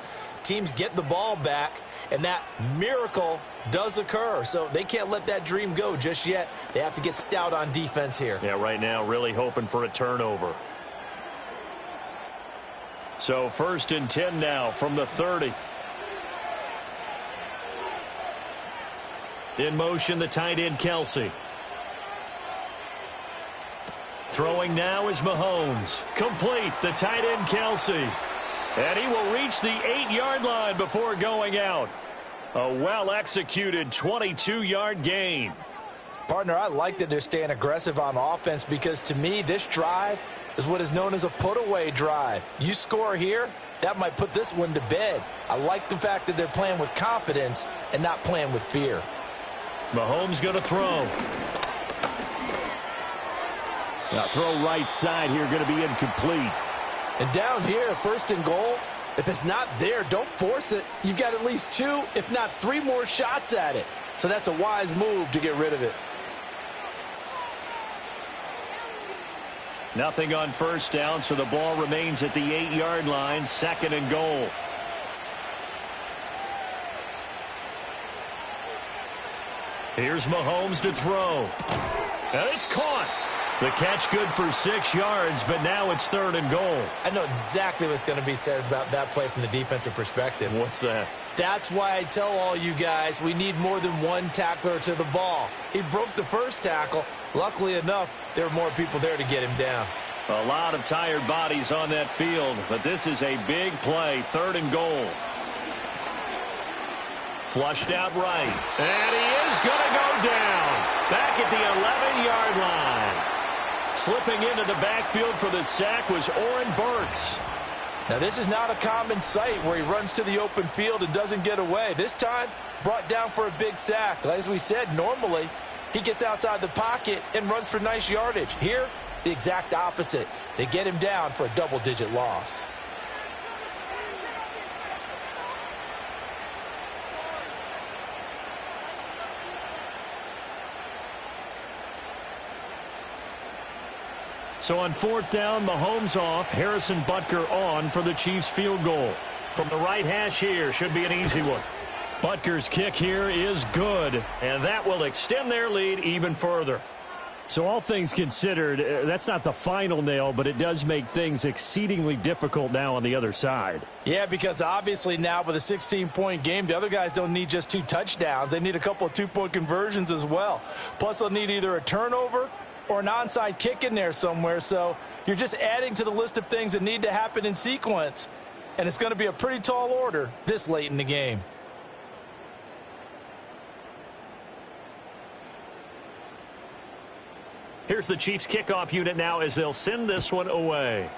Teams get the ball back, and that miracle does occur. So they can't let that dream go just yet. They have to get stout on defense here. Yeah, right now really hoping for a turnover. So 1st and 10 now from the 30. In motion, the tight end, Kelsey. Throwing now is Mahomes. Complete, the tight end, Kelsey. And he will reach the 8-yard line before going out. A well-executed 22-yard gain. Partner, I like that they're staying aggressive on offense because, to me, this drive is what is known as a put-away drive. You score here, that might put this one to bed. I like the fact that they're playing with confidence and not playing with fear. Mahomes going to throw. Now throw right side here, going to be incomplete. And down here, 1st and goal, if it's not there, don't force it. You've got at least 2, if not 3 more shots at it. So that's a wise move to get rid of it. Nothing on 1st down, so the ball remains at the 8-yard line, 2nd and goal. Here's Mahomes to throw. And it's caught. The catch good for 6 yards, but now it's 3rd and goal. I know exactly what's going to be said about that play from the defensive perspective. What's that? That's why I tell all you guys we need more than one tackler to the ball. He broke the first tackle. Luckily enough, there were more people there to get him down. A lot of tired bodies on that field, but this is a big play, 3rd and goal. Flushed out right, and he is going to go down. Back at the 11-yard line. Slipping into the backfield for the sack was Oren Burks. Now, this is not a common sight where he runs to the open field and doesn't get away. This time, brought down for a big sack. As we said, normally, he gets outside the pocket and runs for nice yardage. Here, the exact opposite. They get him down for a double-digit loss. So on 4th down, Mahomes off, Harrison Butker on for the Chiefs field goal. From the right hash here, should be an easy one. Butker's kick here is good, and that will extend their lead even further. So all things considered, that's not the final nail, but it does make things exceedingly difficult now on the other side. Yeah, because obviously now with a 16-point game, the other guys don't need just 2 touchdowns. They need a couple of 2-point conversions as well. Plus, they'll need either a turnover or an onside kick in there somewhere. So you're just adding to the list of things that need to happen in sequence. And it's going to be a pretty tall order this late in the game. Here's the Chiefs kickoff unit now as they'll send this one away.